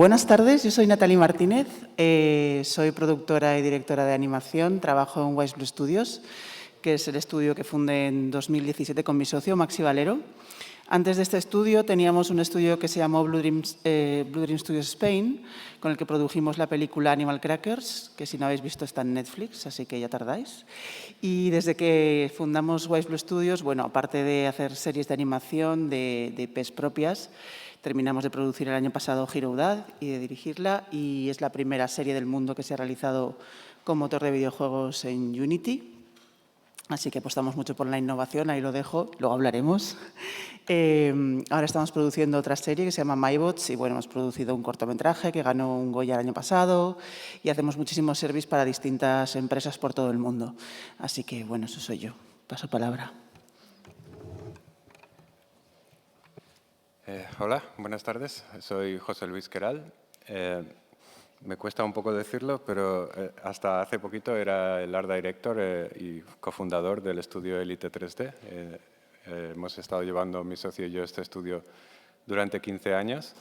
Buenas tardes, yo soy Natalie Martínez, soy productora y directora de animación, trabajo en Wise Blue Studios, que es el estudio que fundé en 2017 con mi socio Maxi Valero. Antes de este estudio teníamos un estudio que se llamó Blue Dream Studios Spain, con el que produjimos la película Animal Crackers, que si no habéis visto está en Netflix, así que ya tardáis. Y desde que fundamos Wise Blue Studios, bueno, aparte de hacer series de animación de IPs propias, terminamos de producir el año pasado Hero Dad y de dirigirla, y es la primera serie del mundo que se ha realizado con motor de videojuegos en Unity. Así que apostamos mucho por la innovación, ahí lo dejo, luego hablaremos. Ahora estamos produciendo otra serie que se llama MyBots y bueno, hemos producido un cortometraje que ganó un Goya el año pasado y hacemos muchísimos servicios para distintas empresas por todo el mundo. Así que bueno, eso soy yo. Paso palabra. Hola, buenas tardes. Soy José Luis Queral. Me cuesta un poco decirlo, pero hasta hace poquito era el Art Director y cofundador del estudio Elite 3D. Hemos estado llevando, mi socio y yo, este estudio durante 15 años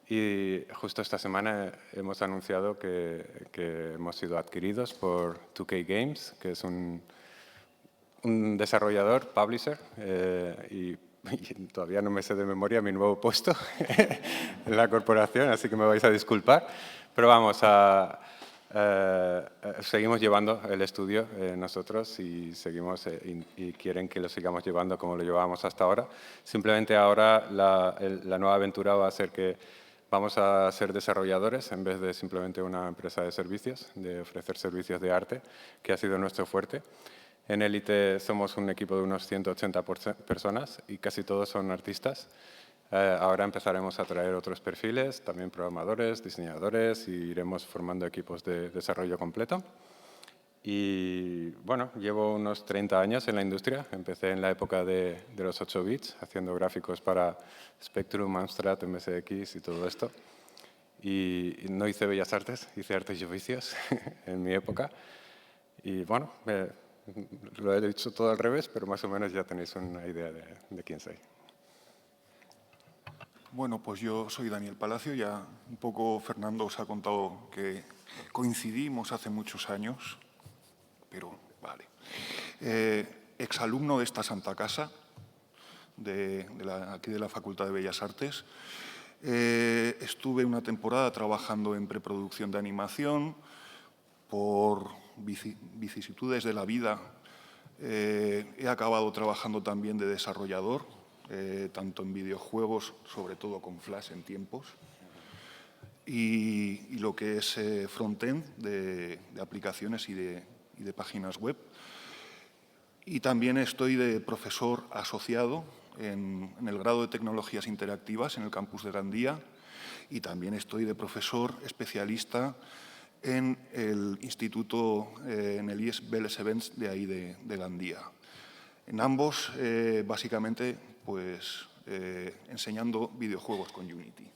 y justo esta semana hemos anunciado que hemos sido adquiridos por 2K Games, que es un desarrollador, publisher, y todavía no me sé de memoria mi nuevo puesto en la corporación, así que me vais a disculpar. Pero vamos, seguimos llevando el estudio nosotros y seguimos y quieren que lo sigamos llevando como lo llevábamos hasta ahora. Simplemente ahora la nueva aventura va a ser que vamos a ser desarrolladores en vez de simplemente una empresa de servicios, de ofrecer servicios de arte, que ha sido nuestro fuerte. En Elite somos un equipo de unos 180 personas y casi todos son artistas. Ahora empezaremos a traer otros perfiles, también programadores, diseñadores, y iremos formando equipos de desarrollo completo. Y bueno, llevo unos 30 años en la industria. Empecé en la época de los 8 bits, haciendo gráficos para Spectrum, Amstrad, MSX y todo esto. Y no hice Bellas Artes, hice Artes y Oficios en mi época. Y bueno, lo he dicho todo al revés, pero más o menos ya tenéis una idea de quién soy. Bueno, pues yo soy Daniel Palacio, ya un poco Fernando os ha contado que coincidimos hace muchos años, pero vale. Exalumno de esta Santa Casa, aquí de la Facultad de Bellas Artes. Estuve una temporada trabajando en preproducción de animación. Por vicisitudes de la vida he acabado trabajando también de desarrollador, tanto en videojuegos, sobre todo con Flash en tiempos, y lo que es frontend de aplicaciones y de páginas web. Y también estoy de profesor asociado en el grado de Tecnologías Interactivas en el campus de Gandía, y también estoy de profesor especialista en el instituto, en el IES Vélez Events de ahí de Gandía. En ambos, básicamente, pues enseñando videojuegos con Unity.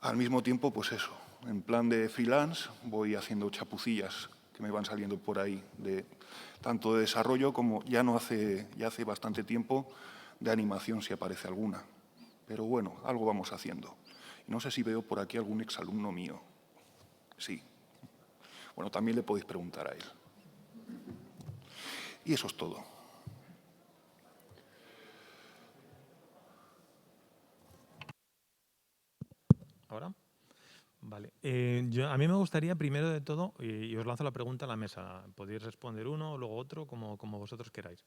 Al mismo tiempo, pues eso, en plan de freelance voy haciendo chapucillas que me van saliendo por ahí, tanto de desarrollo como ya hace bastante tiempo de animación, si aparece alguna. Pero bueno, algo vamos haciendo. No sé si veo por aquí algún exalumno mío. Sí. Bueno, también le podéis preguntar a él. Y eso es todo. ¿Ahora? Vale. A mí me gustaría, primero de todo, y os lanzo la pregunta a la mesa. Podéis responder uno, luego otro, como vosotros queráis.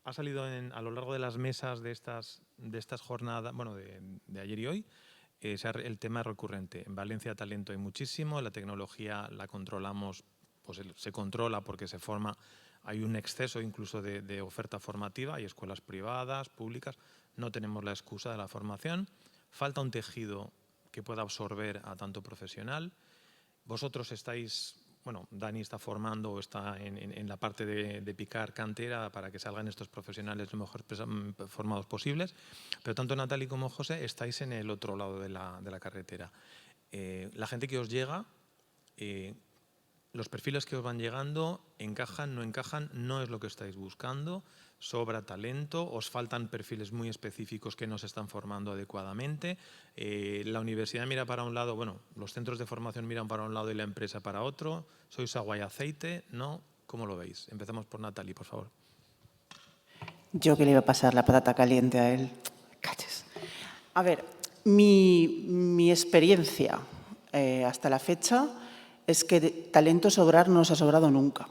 Ha salido a lo largo de las mesas de estas jornadas, bueno, de ayer y hoy, el tema recurrente. En Valencia talento hay muchísimo, la tecnología la controlamos, pues se controla porque se forma, hay un exceso incluso de oferta formativa, hay escuelas privadas, públicas, no tenemos la excusa de la formación, falta un tejido que pueda absorber a tanto profesional. Vosotros estáis, bueno, Dani está formando o está en la parte de picar cantera para que salgan estos profesionales lo mejor formados posibles, pero tanto Natalie como José estáis en el otro lado de la carretera. La gente que os llega, los perfiles que os van llegando, encajan, no encajan, no es lo que estáis buscando, sobra talento, os faltan perfiles muy específicos que no se están formando adecuadamente, la universidad mira para un lado, bueno, los centros de formación miran para un lado y la empresa para otro, sois agua y aceite, ¿no? ¿Cómo lo veis? Empezamos por Natalie, por favor. Yo que le iba a pasar la patata caliente a él. Caches. A ver, mi experiencia hasta la fecha es que talento sobrar no nos ha sobrado nunca.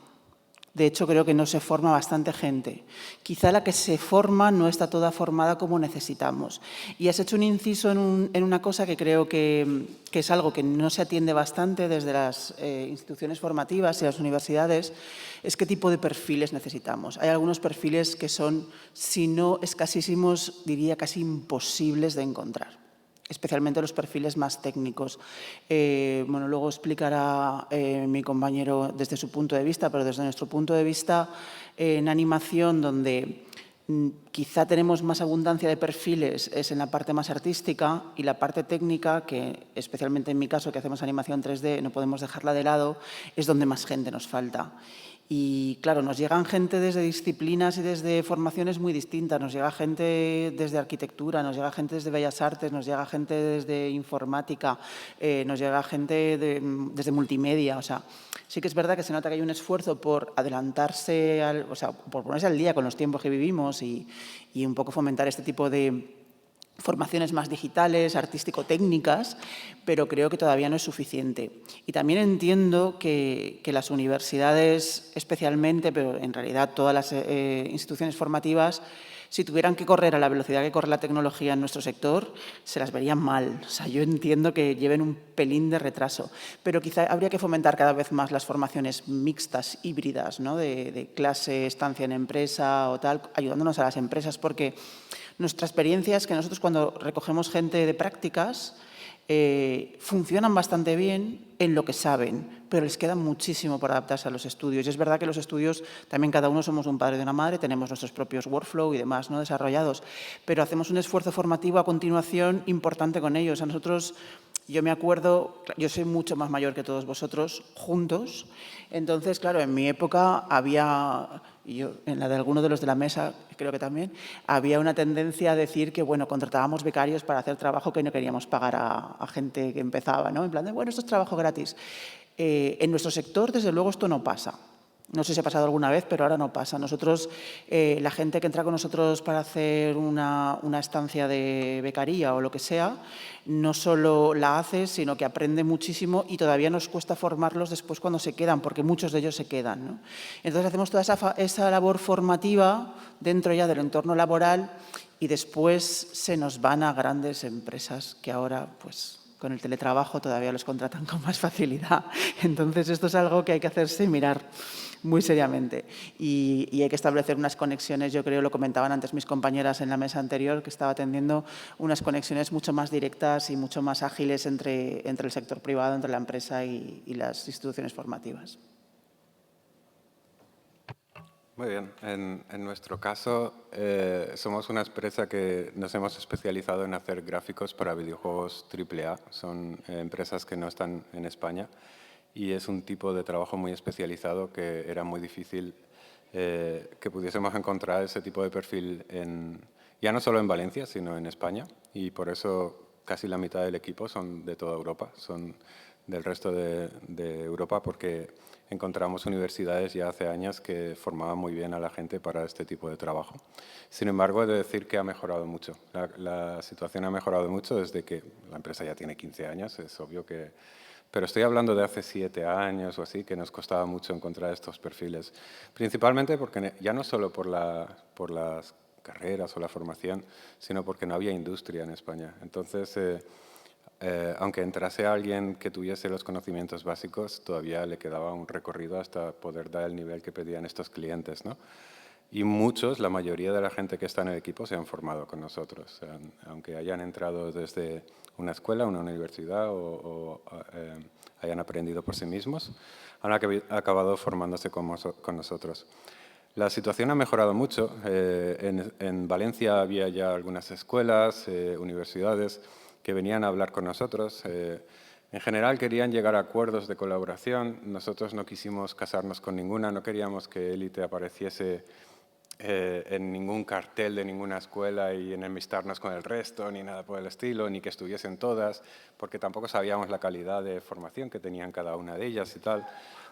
De hecho, creo que no se forma bastante gente. Quizá la que se forma no está toda formada como necesitamos. Y has hecho un inciso en una cosa que creo que es algo que no se atiende bastante desde las instituciones formativas y las universidades, es qué tipo de perfiles necesitamos. Hay algunos perfiles que son, si no escasísimos, diría casi imposibles de encontrar, especialmente los perfiles más técnicos. Bueno, luego explicará mi compañero desde su punto de vista, pero desde nuestro punto de vista, en animación, donde quizá tenemos más abundancia de perfiles, es en la parte más artística, y la parte técnica, que especialmente en mi caso, que hacemos animación 3D, no podemos dejarla de lado, es donde más gente nos falta. Y claro, nos llegan gente desde disciplinas y desde formaciones muy distintas. Nos llega gente desde arquitectura, nos llega gente desde bellas artes, nos llega gente desde informática, nos llega gente desde multimedia. O sea, sí que es verdad que se nota que hay un esfuerzo por adelantarse, o sea, por ponerse al día con los tiempos que vivimos y un poco fomentar este tipo de formaciones más digitales, artístico-técnicas, pero creo que todavía no es suficiente. Y también entiendo que las universidades especialmente, pero en realidad todas las instituciones formativas, si tuvieran que correr a la velocidad que corre la tecnología en nuestro sector, se las verían mal. O sea, yo entiendo que lleven un pelín de retraso, pero quizá habría que fomentar cada vez más las formaciones mixtas, híbridas, ¿no? de clase, estancia en empresa o tal, ayudándonos a las empresas, porque nuestra experiencia es que nosotros cuando recogemos gente de prácticas funcionan bastante bien en lo que saben, pero les queda muchísimo por adaptarse a los estudios. Y es verdad que los estudios, también cada uno somos un padre y una madre, tenemos nuestros propios workflow y demás no desarrollados, pero hacemos un esfuerzo formativo a continuación importante con ellos. A nosotros, yo me acuerdo, yo soy mucho más mayor que todos vosotros juntos, entonces, claro, en mi época había, y yo en la de alguno de los de la mesa creo que también, había una tendencia a decir que, bueno, contratábamos becarios para hacer trabajo que no queríamos pagar a gente que empezaba, ¿no? En plan de, bueno, esto es trabajo gratis. En nuestro sector, desde luego, esto no pasa. No sé si ha pasado alguna vez, pero ahora no pasa. Nosotros, la gente que entra con nosotros para hacer una estancia de becaría o lo que sea, no solo la hace, sino que aprende muchísimo y todavía nos cuesta formarlos después cuando se quedan, porque muchos de ellos se quedan, ¿no? Entonces hacemos toda esa labor formativa dentro ya del entorno laboral y después se nos van a grandes empresas que ahora, pues, con el teletrabajo todavía los contratan con más facilidad. Entonces, esto es algo que hay que hacerse y mirar muy seriamente. Y hay que establecer unas conexiones, yo creo, lo comentaban antes mis compañeras en la mesa anterior, que estaba atendiendo, unas conexiones mucho más directas y mucho más ágiles entre el sector privado, entre la empresa y las instituciones formativas. Muy bien. En nuestro caso, somos una empresa que nos hemos especializado en hacer gráficos para videojuegos AAA. Son empresas que no están en España y es un tipo de trabajo muy especializado que era muy difícil que pudiésemos encontrar ese tipo de perfil ya no solo en Valencia, sino en España. Y por eso casi la mitad del equipo son de toda Europa, son del resto de Europa, porque encontramos universidades ya hace años que formaban muy bien a la gente para este tipo de trabajo. Sin embargo, he de decir que ha mejorado mucho. La situación ha mejorado mucho desde que la empresa ya tiene 15 años, es obvio que... Pero estoy hablando de hace 7 años o así, que nos costaba mucho encontrar estos perfiles. Principalmente porque ya no solo por las carreras o la formación, sino porque no había industria en España. Entonces, aunque entrase alguien que tuviese los conocimientos básicos, todavía le quedaba un recorrido hasta poder dar el nivel que pedían estos clientes, ¿no? Y muchos, la mayoría de la gente que está en el equipo se han formado con nosotros, aunque hayan entrado desde una escuela, una universidad o hayan aprendido por sí mismos, han acabado formándose con nosotros. La situación ha mejorado mucho. En Valencia había ya algunas escuelas, universidades que venían a hablar con nosotros. En general querían llegar a acuerdos de colaboración. Nosotros no quisimos casarnos con ninguna, no queríamos que Élite apareciese en ningún cartel de ninguna escuela y enemistarnos con el resto, ni nada por el estilo, ni que estuviesen todas, porque tampoco sabíamos la calidad de formación que tenían cada una de ellas y tal.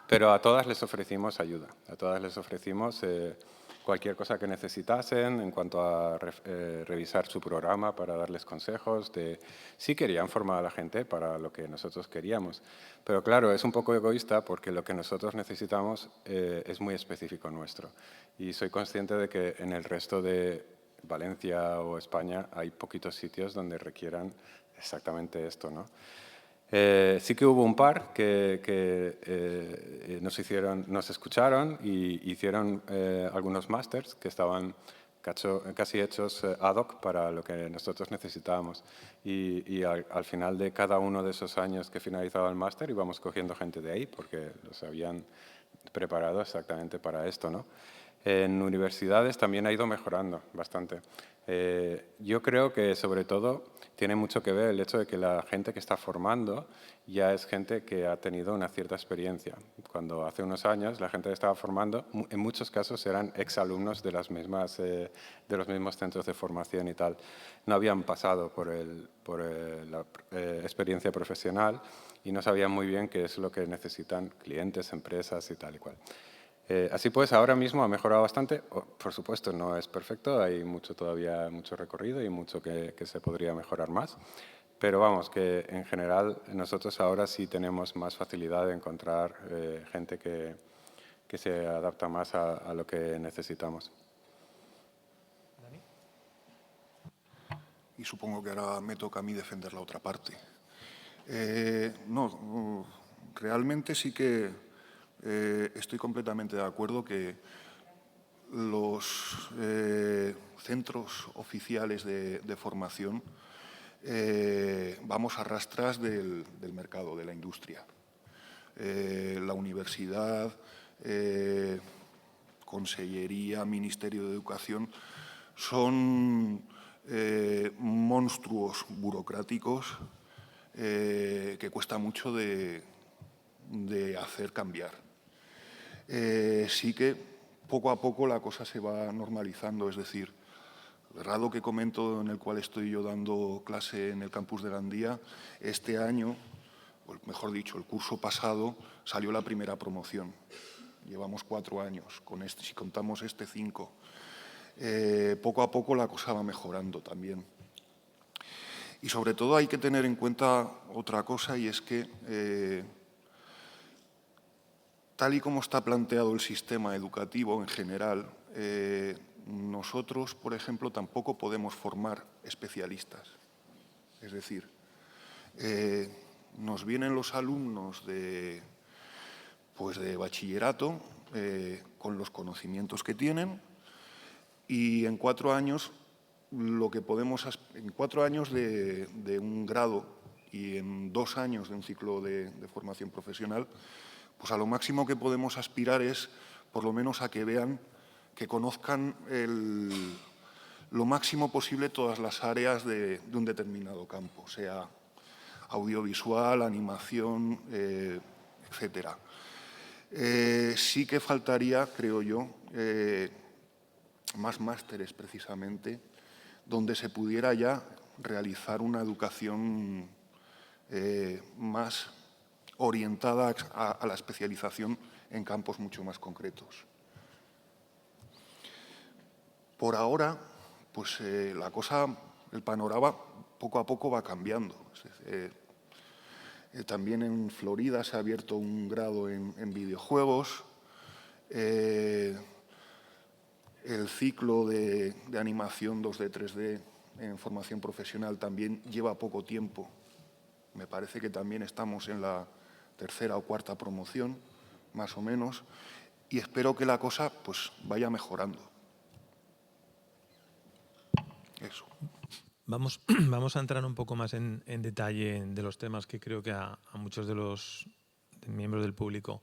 Pero a todas les ofrecimos ayuda, a todas les ofrecimos cualquier cosa que necesitasen en cuanto a revisar su programa para darles consejos. Sí querían formar a la gente para lo que nosotros queríamos, pero claro, es un poco egoísta porque lo que nosotros necesitamos es muy específico nuestro. Y soy consciente de que en el resto de Valencia o España hay poquitos sitios donde requieran exactamente esto, ¿no? Sí que hubo un par que nos escucharon y hicieron algunos másters que estaban casi hechos ad hoc para lo que nosotros necesitábamos. Y al final de cada uno de esos años que finalizaba el máster íbamos cogiendo gente de ahí porque los habían preparado exactamente para esto, ¿no? En universidades también ha ido mejorando bastante. Yo creo que sobre todo tiene mucho que ver el hecho de que la gente que está formando ya es gente que ha tenido una cierta experiencia. Cuando hace unos años la gente que estaba formando, en muchos casos eran exalumnos de los mismos centros de formación y tal. No habían pasado por la experiencia profesional y no sabían muy bien qué es lo que necesitan clientes, empresas y tal y cual. Así pues, ahora mismo ha mejorado bastante. Por supuesto, no es perfecto, hay todavía mucho recorrido y mucho que se podría mejorar más. Pero vamos, que en general nosotros ahora sí tenemos más facilidad de encontrar gente que se adapta más a lo que necesitamos. Y supongo que ahora me toca a mí defender la otra parte. No, realmente sí que estoy completamente de acuerdo que los centros oficiales de formación vamos a rastras del mercado, de la industria. La universidad, Consellería, Ministerio de Educación, son monstruos burocráticos que cuesta mucho de hacer cambiar. Sí que poco a poco la cosa se va normalizando, es decir, el grado que comento en el cual estoy yo dando clase en el campus de Gandía, este año, o mejor dicho, el curso pasado, salió la primera promoción. Llevamos 4 años, si contamos 5. Poco a poco la cosa va mejorando también. Y sobre todo hay que tener en cuenta otra cosa, y es que tal y como está planteado el sistema educativo en general, nosotros, por ejemplo, tampoco podemos formar especialistas. Es decir, nos vienen los alumnos de bachillerato con los conocimientos que tienen y en 4 años, en 4 años de un grado y en 2 años de un ciclo de formación profesional, pues a lo máximo que podemos aspirar es, por lo menos, a que vean, que conozcan lo máximo posible todas las áreas de un determinado campo, sea audiovisual, animación, etcétera. Sí que faltaría, creo yo, más másteres precisamente, donde se pudiera ya realizar una educación más orientada a la especialización en campos mucho más concretos. Por ahora, pues la cosa, el panorama poco a poco va cambiando. También en Florida se ha abierto un grado en videojuegos. El ciclo de animación 2D, 3D en formación profesional también lleva poco tiempo. Me parece que también estamos en la 3ª o 4ª promoción, más o menos, y espero que la cosa pues vaya mejorando. Eso. Vamos a entrar un poco más en detalle de los temas que creo que a muchos de los miembros del público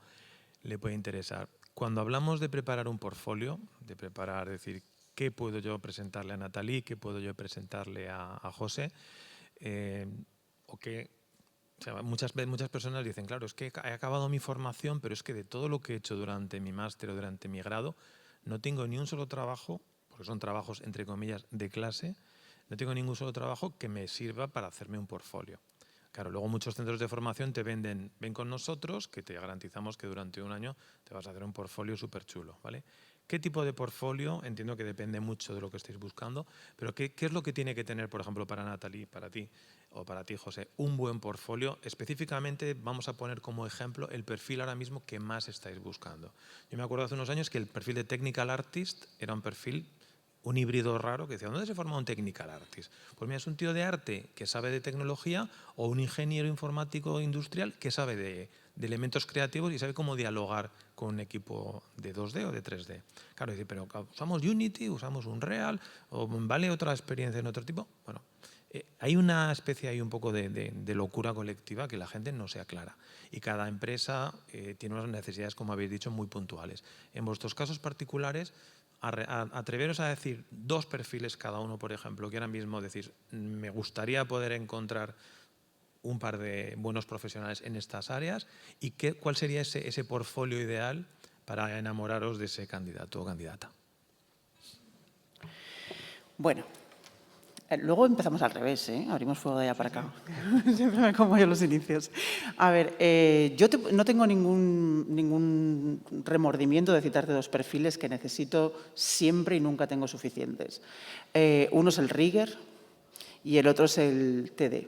le puede interesar. Cuando hablamos de preparar un portfolio, de preparar, decir, ¿qué puedo yo presentarle a Nathalie? ¿Qué puedo yo presentarle a José? ¿O qué O sea, muchas personas dicen, claro, es que he acabado mi formación, pero es que de todo lo que he hecho durante mi máster o durante mi grado, no tengo ni un solo trabajo, porque son trabajos, entre comillas, de clase, no tengo ningún solo trabajo que me sirva para hacerme un portfolio. Claro, luego muchos centros de formación te venden, ven con nosotros, que te garantizamos que durante un año te vas a hacer un portfolio súper chulo, ¿vale? ¿Qué tipo de portfolio? Entiendo que depende mucho de lo que estéis buscando, pero ¿qué es lo que tiene que tener, por ejemplo, para Natalie, para ti o para ti, José, un buen portfolio? Específicamente vamos a poner como ejemplo el perfil ahora mismo que más estáis buscando. Yo me acuerdo hace unos años que el perfil de Technical Artist era un perfil, un híbrido raro que decía, ¿dónde se forma un Technical Artist? Pues mira, es un tío de arte que sabe de tecnología o un ingeniero informático industrial que sabe de elementos creativos y sabe cómo dialogar con un equipo de 2D o de 3D. Claro, dice, pero ¿usamos Unity, usamos Unreal o vale otra experiencia en otro tipo? Bueno, hay una especie ahí un poco de locura colectiva que la gente no se aclara. Y cada empresa tiene unas necesidades, como habéis dicho, muy puntuales. En vuestros casos particulares, atreveros a decir 2 perfiles cada uno, por ejemplo, que ahora mismo decís, me gustaría poder encontrar un par de buenos profesionales en estas áreas y cuál sería ese portfolio ideal para enamoraros de ese candidato o candidata. Bueno, luego empezamos al revés, ¿eh? Abrimos fuego de allá para acá. Siempre me como yo los inicios. A ver, yo no tengo ningún remordimiento de citarte 2 perfiles que necesito siempre y nunca tengo suficientes. Uno es el rigger y el otro es el TD,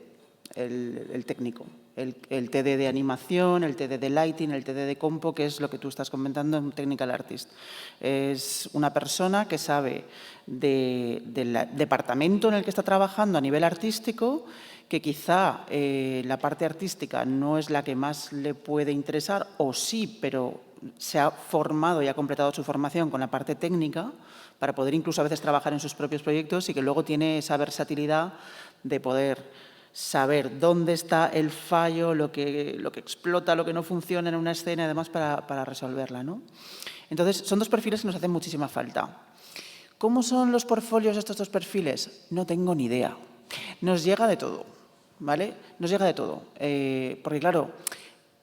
el técnico. El TD de animación, el TD de lighting, el TD de compo, que es lo que tú estás comentando en Technical Artist. Es una persona que sabe del departamento en el que está trabajando a nivel artístico, que quizá la parte artística no es la que más le puede interesar, o sí, pero se ha formado y ha completado su formación con la parte técnica para poder incluso a veces trabajar en sus propios proyectos y que luego tiene esa versatilidad de poder saber dónde está el fallo, lo que explota, lo que no funciona en una escena y además para resolverla, ¿no? Entonces, son 2 perfiles que nos hacen muchísima falta. ¿Cómo son los portfolios de estos 2 perfiles? No tengo ni idea. Nos llega de todo, ¿vale? Nos llega de todo. Porque, claro,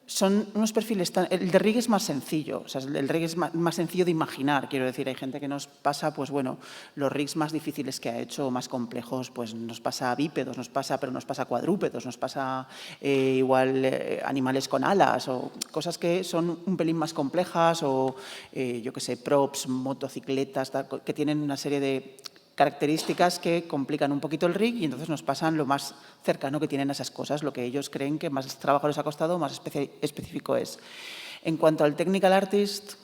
son unos perfiles el de Rig es más sencillo, o sea, el Rig es más sencillo de imaginar, quiero decir, hay gente que nos pasa, pues bueno, los rigs más difíciles que ha hecho, más complejos, pues nos pasa bípedos, pero nos pasa cuadrúpedos, nos pasa igual animales con alas o cosas que son un pelín más complejas o, yo qué sé, props, motocicletas, que tienen una serie de características que complican un poquito el rig y entonces nos pasan lo más cercano que tienen a esas cosas, lo que ellos creen que más trabajo les ha costado, más específico es. En cuanto al Technical Artist,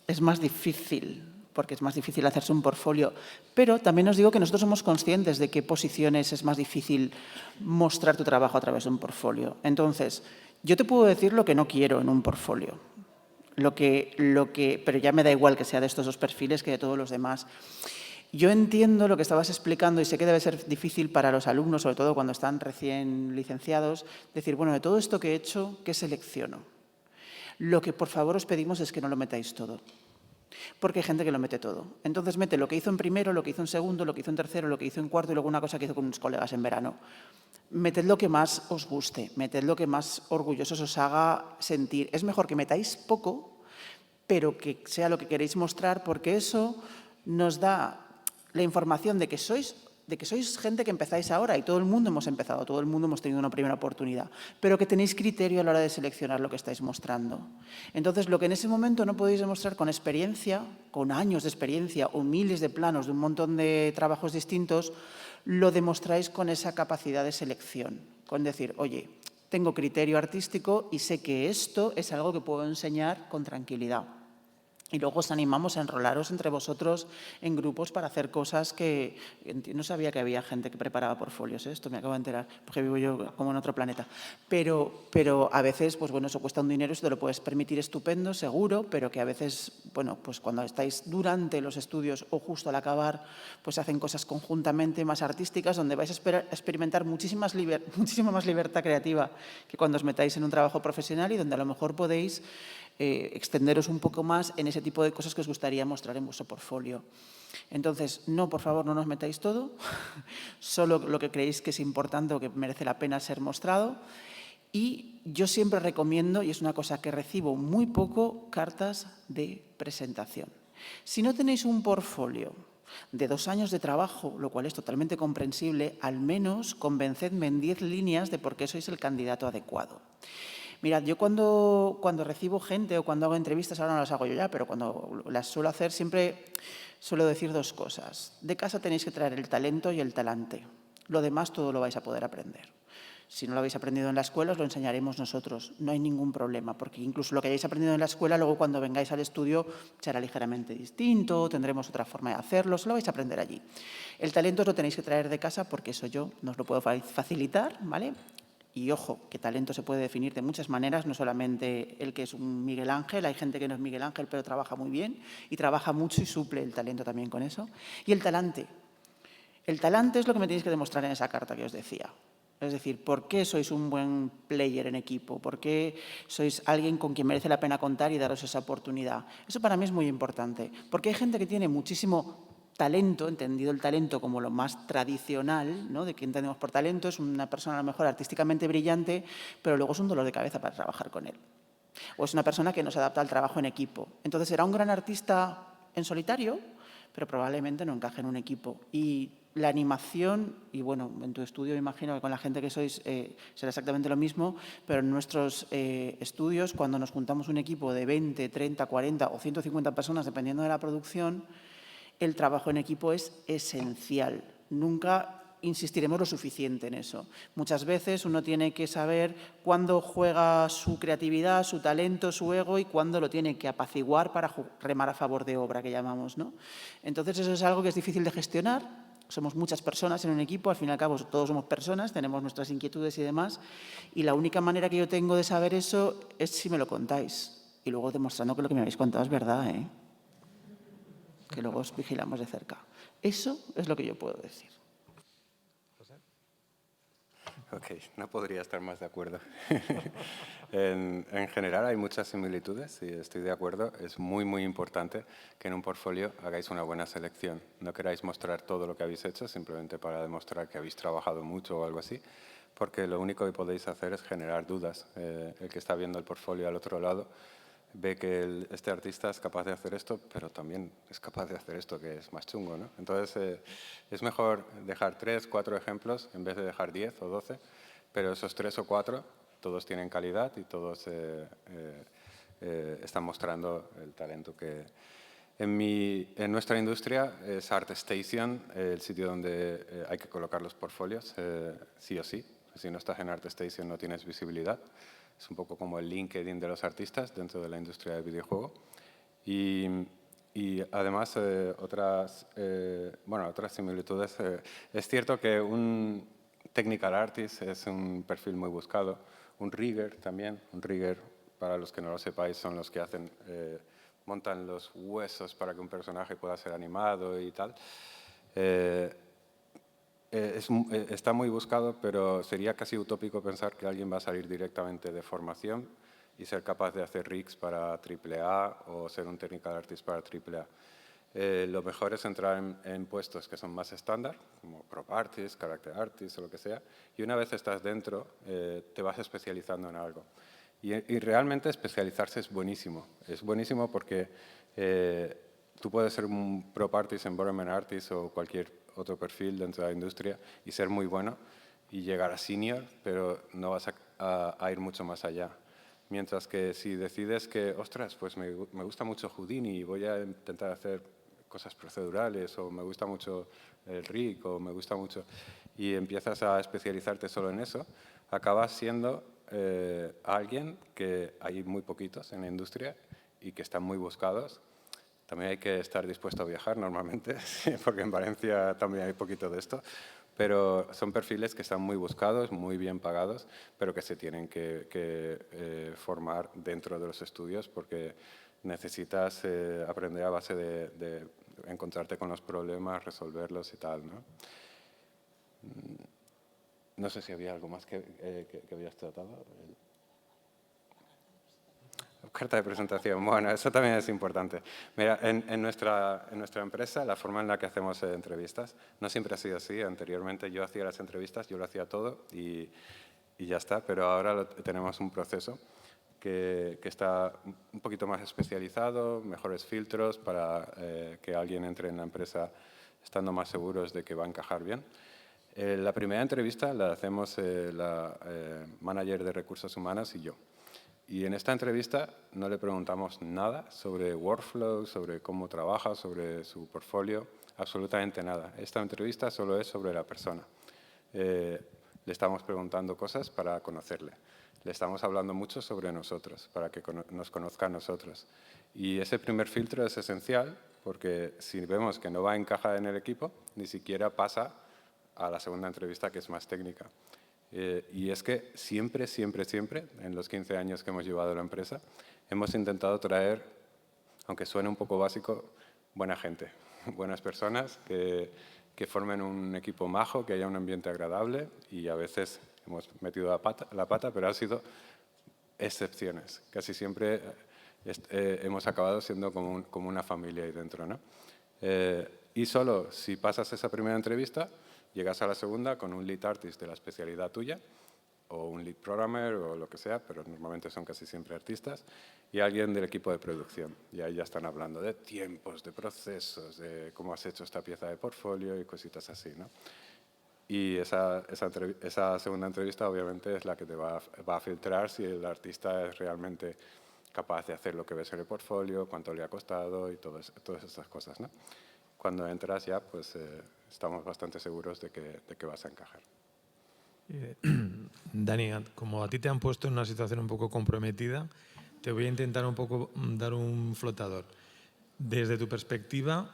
es más difícil, porque es más difícil hacerse un portfolio, pero también os digo que nosotros somos conscientes de qué posiciones es más difícil mostrar tu trabajo a través de un portfolio. Entonces, yo te puedo decir lo que no quiero en un portfolio, pero ya me da igual que sea de estos 2 perfiles que de todos los demás. Yo entiendo lo que estabas explicando y sé que debe ser difícil para los alumnos, sobre todo cuando están recién licenciados, decir, bueno, de todo esto que he hecho, ¿qué selecciono? Lo que por favor os pedimos es que no lo metáis todo, porque hay gente que lo mete todo. Entonces mete lo que hizo en primero, lo que hizo en segundo, lo que hizo en tercero, lo que hizo en cuarto y luego una cosa que hizo con unos colegas en verano. Meted lo que más os guste, meted lo que más orgullosos os haga sentir. Es mejor que metáis poco, pero que sea lo que queréis mostrar, porque eso nos da la información de que sois gente que empezáis ahora y todo el mundo hemos empezado, todo el mundo hemos tenido una primera oportunidad, pero que tenéis criterio a la hora de seleccionar lo que estáis mostrando. Entonces, lo que en ese momento no podéis demostrar con experiencia, con años de experiencia o miles de planos de un montón de trabajos distintos, lo demostráis con esa capacidad de selección, con decir, oye, tengo criterio artístico y sé que esto es algo que puedo enseñar con tranquilidad. Y luego os animamos a enrolaros entre vosotros en grupos para hacer cosas que no sabía que había gente que preparaba portfolios, ¿eh? Esto me acabo de enterar, porque vivo yo como en otro planeta. Pero a veces, pues bueno, eso cuesta un dinero, eso te lo puedes permitir estupendo, seguro, pero que a veces, bueno, pues cuando estáis durante los estudios o justo al acabar, pues hacen cosas conjuntamente más artísticas, donde vais a experimentar muchísima más libertad creativa que cuando os metáis en un trabajo profesional y donde a lo mejor podéis extenderos un poco más en ese tipo de cosas que os gustaría mostrar en vuestro portfolio. Entonces, no, por favor, no nos metáis todo, solo lo que creéis que es importante o que merece la pena ser mostrado. Y yo siempre recomiendo, y es una cosa que recibo muy poco, cartas de presentación. Si no tenéis un portfolio de 2 años de trabajo, lo cual es totalmente comprensible, al menos convencedme en 10 líneas de por qué sois el candidato adecuado. Mirad, yo cuando recibo gente o cuando hago entrevistas, ahora no las hago yo ya, pero cuando las suelo hacer siempre suelo decir 2 cosas. De casa tenéis que traer el talento y el talante. Lo demás todo lo vais a poder aprender. Si no lo habéis aprendido en la escuela, os lo enseñaremos nosotros. No hay ningún problema, porque incluso lo que hayáis aprendido en la escuela, luego cuando vengáis al estudio será ligeramente distinto, tendremos otra forma de hacerlo, se lo vais a aprender allí. El talento os lo tenéis que traer de casa porque eso yo no os lo puedo facilitar, ¿vale? Y ojo, que talento se puede definir de muchas maneras, no solamente el que es un Miguel Ángel, hay gente que no es Miguel Ángel, pero trabaja muy bien y trabaja mucho y suple el talento también con eso. Y el talante. El talante es lo que me tenéis que demostrar en esa carta que os decía. Es decir, ¿por qué sois un buen player en equipo? ¿Por qué sois alguien con quien merece la pena contar y daros esa oportunidad? Eso para mí es muy importante, porque hay gente que tiene muchísimo talento, entendido el talento como lo más tradicional, ¿no? De que entendemos por talento, es una persona a lo mejor artísticamente brillante, pero luego es un dolor de cabeza para trabajar con él. O es una persona que no se adapta al trabajo en equipo. Entonces será un gran artista en solitario, pero probablemente no encaje en un equipo. Y la animación, y bueno, en tu estudio me imagino que con la gente que sois será exactamente lo mismo, pero en nuestros estudios, cuando nos juntamos un equipo de 20, 30, 40 o 150 personas, dependiendo de la producción, el trabajo en equipo es esencial. Nunca insistiremos lo suficiente en eso. Muchas veces uno tiene que saber cuándo juega su creatividad, su talento, su ego y cuándo lo tiene que apaciguar para remar a favor de obra, que llamamos, ¿no? Entonces, eso es algo que es difícil de gestionar. Somos muchas personas en un equipo, al fin y al cabo todos somos personas, tenemos nuestras inquietudes y demás, y la única manera que yo tengo de saber eso es si me lo contáis. Y luego demostrando que lo que me habéis contado es verdad, ¿eh? Que luego os vigilamos de cerca. Eso es lo que yo puedo decir. Ok, no podría estar más de acuerdo. En general hay muchas similitudes y estoy de acuerdo. Es muy, muy importante que en un portfolio hagáis una buena selección. No queráis mostrar todo lo que habéis hecho simplemente para demostrar que habéis trabajado mucho o algo así, porque lo único que podéis hacer es generar dudas. El que está viendo el portfolio al otro lado ve que este artista es capaz de hacer esto, pero también es capaz de hacer esto, que es más chungo, ¿no? Entonces, es mejor dejar 3, 4 ejemplos en vez de dejar 10 o 12, pero esos 3 o 4, todos tienen calidad y todos están mostrando el talento que... En nuestra industria es ArtStation el sitio donde hay que colocar los portfolios, sí o sí. Si no estás en ArtStation no tienes visibilidad. Es un poco como el LinkedIn de los artistas dentro de la industria del videojuego. Y además, otras similitudes. Es cierto que un technical artist es un perfil muy buscado. Un rigger también. Un rigger, para los que no lo sepáis, son los que hacen, montan los huesos para que un personaje pueda ser animado y tal. Está muy buscado, pero sería casi utópico pensar que alguien va a salir directamente de formación y ser capaz de hacer rigs para AAA o ser un technical artist para AAA. Lo mejor es entrar en puestos que son más estándar, como prop artist, character artist o lo que sea, y una vez estás dentro, te vas especializando en algo. Y realmente especializarse es buenísimo. Es buenísimo porque tú puedes ser un prop artist, environment artist o cualquier otro perfil dentro de la industria y ser muy bueno y llegar a senior, pero no vas a ir mucho más allá. Mientras que si decides que, ostras, pues me gusta mucho Houdini y voy a intentar hacer cosas procedurales, o me gusta mucho el rig, o me gusta mucho, y empiezas a especializarte solo en eso, acabas siendo alguien que hay muy poquitos en la industria y que están muy buscados. También hay que estar dispuesto a viajar normalmente, porque en Valencia también hay poquito de esto, pero son perfiles que están muy buscados, muy bien pagados, pero que se tienen que formar dentro de los estudios porque necesitas aprender a base de encontrarte con los problemas, resolverlos y tal, ¿no? No sé si había algo más que habías tratado. Carta de presentación, bueno, eso también es importante. Mira, en nuestra empresa, la forma en la que hacemos entrevistas no siempre ha sido así. Anteriormente yo hacía las entrevistas, yo lo hacía todo y y ya está, pero ahora tenemos un proceso que está un poquito más especializado, mejores filtros para que alguien entre en la empresa estando más seguros de que va a encajar bien. La primera entrevista la hacemos la manager de recursos humanos y yo. Y en esta entrevista no le preguntamos nada sobre workflow, sobre cómo trabaja, sobre su portfolio, absolutamente nada. Esta entrevista solo es sobre la persona. Le estamos preguntando cosas para conocerle. Le estamos hablando mucho sobre nosotros, para que nos conozca a nosotros. Y ese primer filtro es esencial porque si vemos que no va a encajar en el equipo, ni siquiera pasa a la segunda entrevista, que es más técnica. Y es que siempre, en los 15 años que hemos llevado la empresa, hemos intentado traer, aunque suene un poco básico, buena gente, buenas personas que formen un equipo majo, que haya un ambiente agradable, y a veces hemos metido la pata, pero han sido excepciones. Casi siempre hemos acabado siendo como una familia ahí dentro, ¿no? Y solo si pasas esa primera entrevista, llegas a la segunda con un lead artist de la especialidad tuya, o un lead programmer, o lo que sea, pero normalmente son casi siempre artistas, y alguien del equipo de producción. Y ahí ya están hablando de tiempos, de procesos, de cómo has hecho esta pieza de portfolio y cositas así, ¿no? Y esa segunda entrevista obviamente es la que te va a filtrar si el artista es realmente capaz de hacer lo que ves en el portfolio, cuánto le ha costado y todas estas cosas, ¿no? Cuando entras ya, pues estamos bastante seguros de que vas a encajar. Dani, como a ti te han puesto en una situación un poco comprometida, te voy a intentar un poco dar un flotador. Desde tu perspectiva,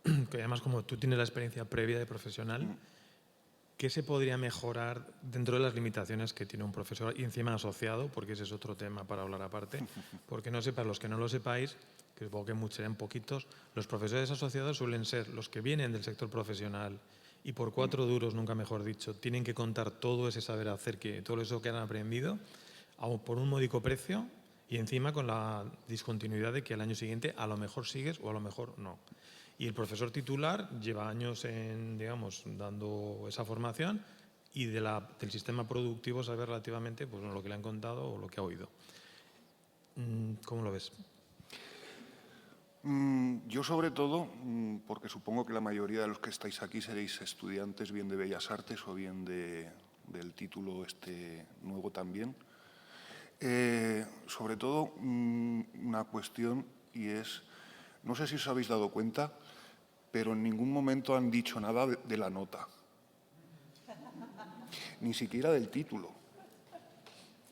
que además como tú tienes la experiencia previa de profesional, ¿qué se podría mejorar dentro de las limitaciones que tiene un profesor y encima asociado? Porque ese es otro tema para hablar aparte. Porque no sé, para los que no lo sepáis, que supongo que serán poquitos, los profesores asociados suelen ser los que vienen del sector profesional y por 4 duros, nunca mejor dicho, tienen que contar todo ese saber hacer, todo eso que han aprendido, por un módico precio y encima con la discontinuidad de que al año siguiente a lo mejor sigues o a lo mejor no. Y el profesor titular lleva años dando esa formación y del sistema productivo sabe relativamente pues, lo que le han contado o lo que ha oído. ¿Cómo lo ves? Yo sobre todo, porque supongo que la mayoría de los que estáis aquí seréis estudiantes bien de Bellas Artes o bien del título nuevo también. Sobre todo una cuestión y es, no sé si os habéis dado cuenta, pero en ningún momento han dicho nada de la nota, ni siquiera del título.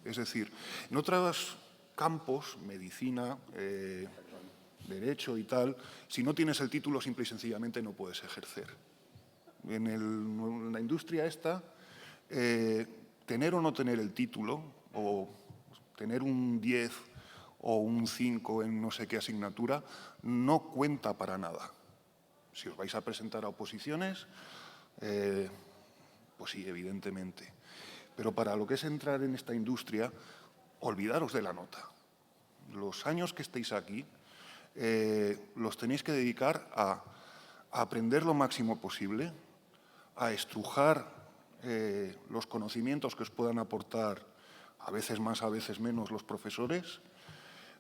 Es decir, en otros campos, medicina, derecho y tal, si no tienes el título simple y sencillamente no puedes ejercer. En la industria esta, tener o no tener el título, o tener un 10 o un 5 en no sé qué asignatura, no cuenta para nada. Si os vais a presentar a oposiciones, pues sí, evidentemente. Pero para lo que es entrar en esta industria, olvidaros de la nota. Los años que estéis aquí los tenéis que dedicar a aprender lo máximo posible, a estrujar los conocimientos que os puedan aportar, a veces más, a veces menos, los profesores,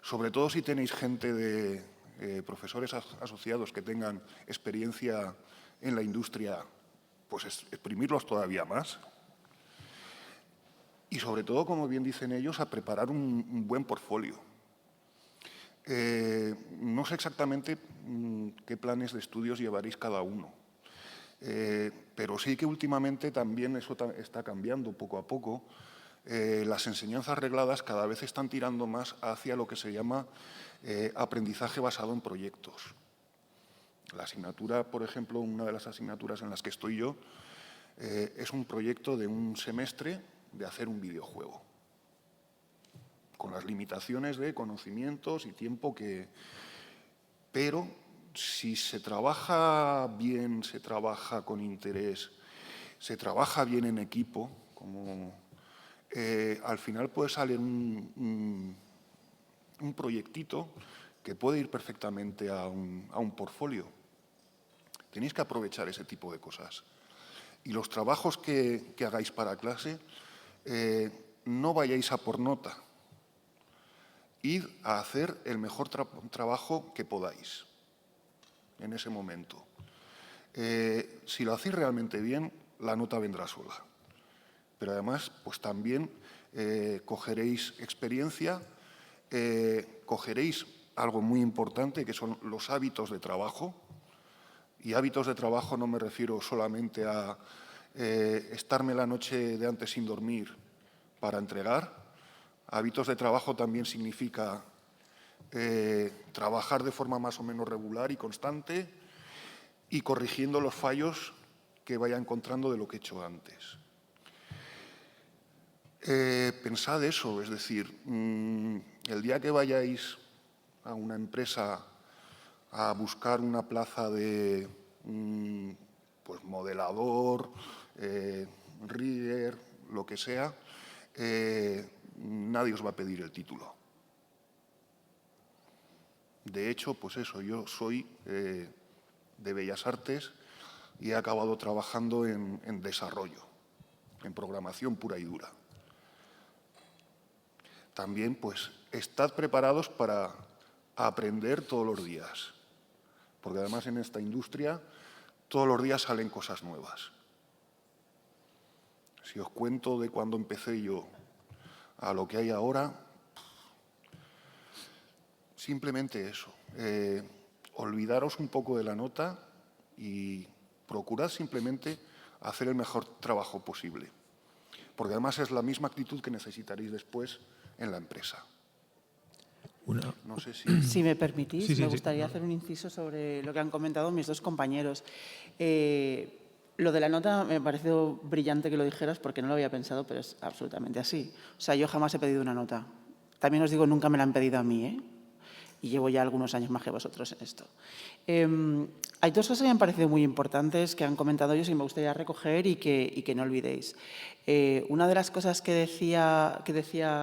sobre todo si tenéis gente de profesores asociados que tengan experiencia en la industria, pues exprimirlos todavía más. Y sobre todo, como bien dicen ellos, a preparar un buen portfolio. No sé exactamente qué planes de estudios llevaréis cada uno, pero sí que últimamente también eso está cambiando poco a poco. Las enseñanzas regladas cada vez están tirando más hacia lo que se llama aprendizaje basado en proyectos. La asignatura, por ejemplo, una de las asignaturas en las que estoy yo, es un proyecto de un semestre de hacer un videojuego, con las limitaciones de conocimientos y tiempo que... Pero si se trabaja bien, se trabaja con interés, se trabaja bien en equipo, al final puede salir un proyectito que puede ir perfectamente a un portfolio. Tenéis que aprovechar ese tipo de cosas. Y los trabajos que hagáis para clase, no vayáis a por nota. Id a hacer el mejor trabajo que podáis en ese momento. Si lo hacéis realmente bien, la nota vendrá sola. Pero además, pues también cogeréis experiencia, cogeréis algo muy importante, que son los hábitos de trabajo. Y hábitos de trabajo no me refiero solamente a estarme la noche de antes sin dormir para entregar. Hábitos de trabajo también significa trabajar de forma más o menos regular y constante y corrigiendo los fallos que vaya encontrando de lo que he hecho antes. Pensad eso, es decir, el día que vayáis a una empresa a buscar una plaza de pues modelador, rigger, lo que sea, nadie os va a pedir el título. De hecho, pues eso, yo soy de Bellas Artes y he acabado trabajando en desarrollo, en programación pura y dura. También, pues, estad preparados para aprender todos los días, porque además en esta industria todos los días salen cosas nuevas. Si os cuento de cuando empecé yo a lo que hay ahora, simplemente eso. Olvidaros un poco de la nota y procurad simplemente hacer el mejor trabajo posible, porque además es la misma actitud que necesitaréis después en la empresa. No sé si... Si me permitís, Sí, me gustaría hacer un inciso sobre lo que han comentado mis dos compañeros. Lo de la nota me pareció brillante que lo dijeras porque no lo había pensado, pero es absolutamente así. O sea, yo jamás he pedido una nota. También os digo, nunca me la han pedido a mí, ¿eh? Y llevo ya algunos años más que vosotros en esto. Hay dos cosas que me han parecido muy importantes que han comentado ellos y me gustaría recoger y que no olvidéis. Una de las cosas que decía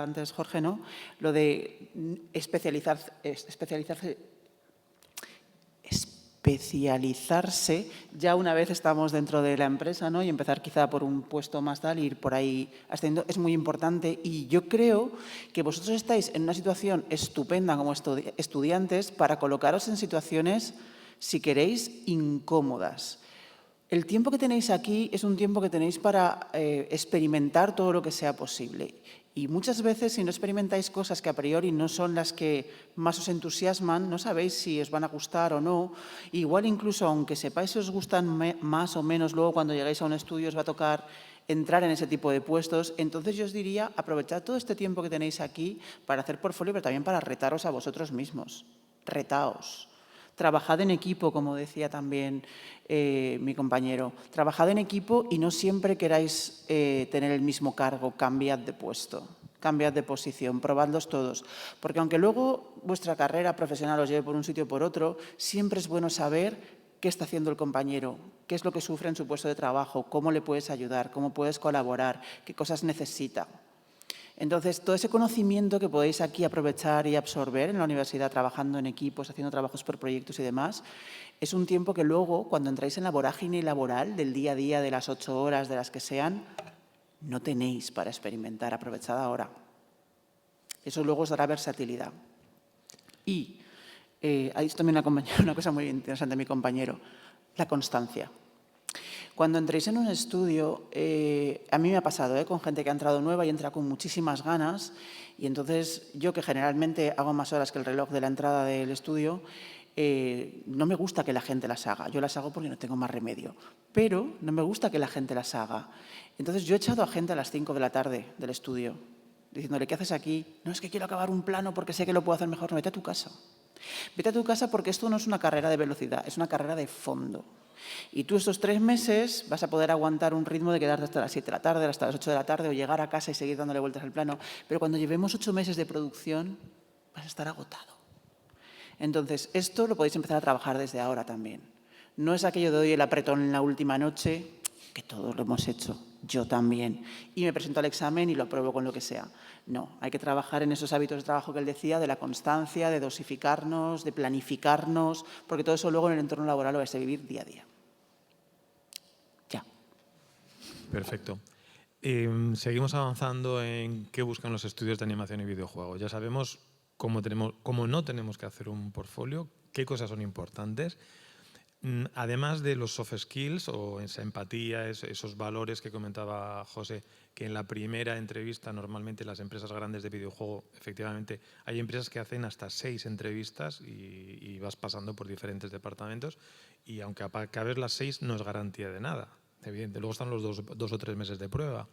antes Jorge, ¿no? Lo de especializarse ya una vez estamos dentro de la empresa, ¿no? Y empezar quizá por un puesto más tal, ir por ahí ascendiendo, es muy importante. Y yo creo que vosotros estáis en una situación estupenda como estudiantes para colocaros en situaciones, si queréis, incómodas. El tiempo que tenéis aquí es un tiempo que tenéis para experimentar todo lo que sea posible. Y muchas veces, si no experimentáis cosas que a priori no son las que más os entusiasman, no sabéis si os van a gustar o no. Igual incluso, aunque sepáis si os gustan más o menos, luego cuando llegáis a un estudio os va a tocar entrar en ese tipo de puestos. Entonces yo os diría, aprovechad todo este tiempo que tenéis aquí para hacer portfolio, pero también para retaros a vosotros mismos. Retaos. Trabajad en equipo, como decía también mi compañero. Trabajad en equipo y no siempre queráis tener el mismo cargo. Cambiad de puesto, cambiad de posición, probadlos todos. Porque aunque luego vuestra carrera profesional os lleve por un sitio o por otro, siempre es bueno saber qué está haciendo el compañero, qué es lo que sufre en su puesto de trabajo, cómo le puedes ayudar, cómo puedes colaborar, qué cosas necesita. Entonces, todo ese conocimiento que podéis aquí aprovechar y absorber en la universidad, trabajando en equipos, haciendo trabajos por proyectos y demás, es un tiempo que luego, cuando entráis en la vorágine laboral del día a día, de las 8 horas, de las que sean, no tenéis para experimentar. Aprovechad ahora. Eso luego os dará versatilidad. Y ha dicho también una cosa muy interesante mi compañero, la constancia. Cuando entréis en un estudio, a mí me ha pasado con gente que ha entrado nueva y entra con muchísimas ganas, y entonces yo, que generalmente hago más horas que el reloj de la entrada del estudio, no me gusta que la gente las haga. Yo las hago porque no tengo más remedio, pero no me gusta que la gente las haga. Entonces yo he echado a gente a las 5 de la tarde del estudio, diciéndole, ¿qué haces aquí? No, es que quiero acabar un plano porque sé que lo puedo hacer mejor. No, vete a tu casa. Vete a tu casa porque esto no es una carrera de velocidad, es una carrera de fondo. Y tú estos 3 meses vas a poder aguantar un ritmo de quedarte hasta las 7 de la tarde, hasta las 8 de la tarde, o llegar a casa y seguir dándole vueltas al plano. Pero cuando llevemos 8 meses de producción, vas a estar agotado. Entonces, esto lo podéis empezar a trabajar desde ahora también. No es aquello de hoy el apretón en la última noche, que todos lo hemos hecho, yo también, y me presento al examen y lo apruebo con lo que sea. No, hay que trabajar en esos hábitos de trabajo que él decía, de la constancia, de dosificarnos, de planificarnos, porque todo eso luego en el entorno laboral lo vais a vivir día a día. Ya. Perfecto. Seguimos avanzando en qué buscan los estudios de animación y videojuegos. Ya sabemos cómo no tenemos que hacer un portfolio, qué cosas son importantes. Además de los soft skills o esa empatía, esos valores que comentaba José, que en la primera entrevista normalmente las empresas grandes de videojuego, efectivamente, hay empresas que hacen hasta 6 entrevistas y vas pasando por diferentes departamentos y aunque acabes las 6 no es garantía de nada. Evidente. Luego están los 2 o 3 meses de prueba.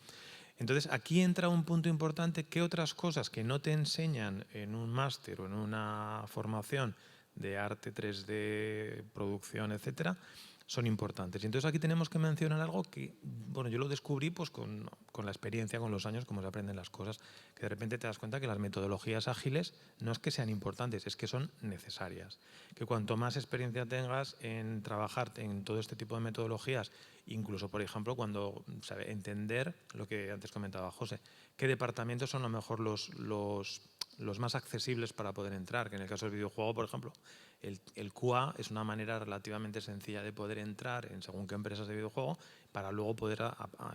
Entonces, aquí entra un punto importante. ¿Qué otras cosas que no te enseñan en un máster o en una formación de arte 3D, producción, etcétera, son importantes? Y entonces aquí tenemos que mencionar algo que, bueno, yo lo descubrí pues con la experiencia, con los años, cómo se aprenden las cosas, que de repente te das cuenta que las metodologías ágiles no es que sean importantes, es que son necesarias. Que cuanto más experiencia tengas en trabajar en todo este tipo de metodologías, incluso, por ejemplo, cuando entender lo que antes comentaba José, qué departamentos son a lo mejor los más accesibles para poder entrar, que en el caso del videojuego, por ejemplo, el QA es una manera relativamente sencilla de poder entrar en según qué empresas de videojuego para luego poder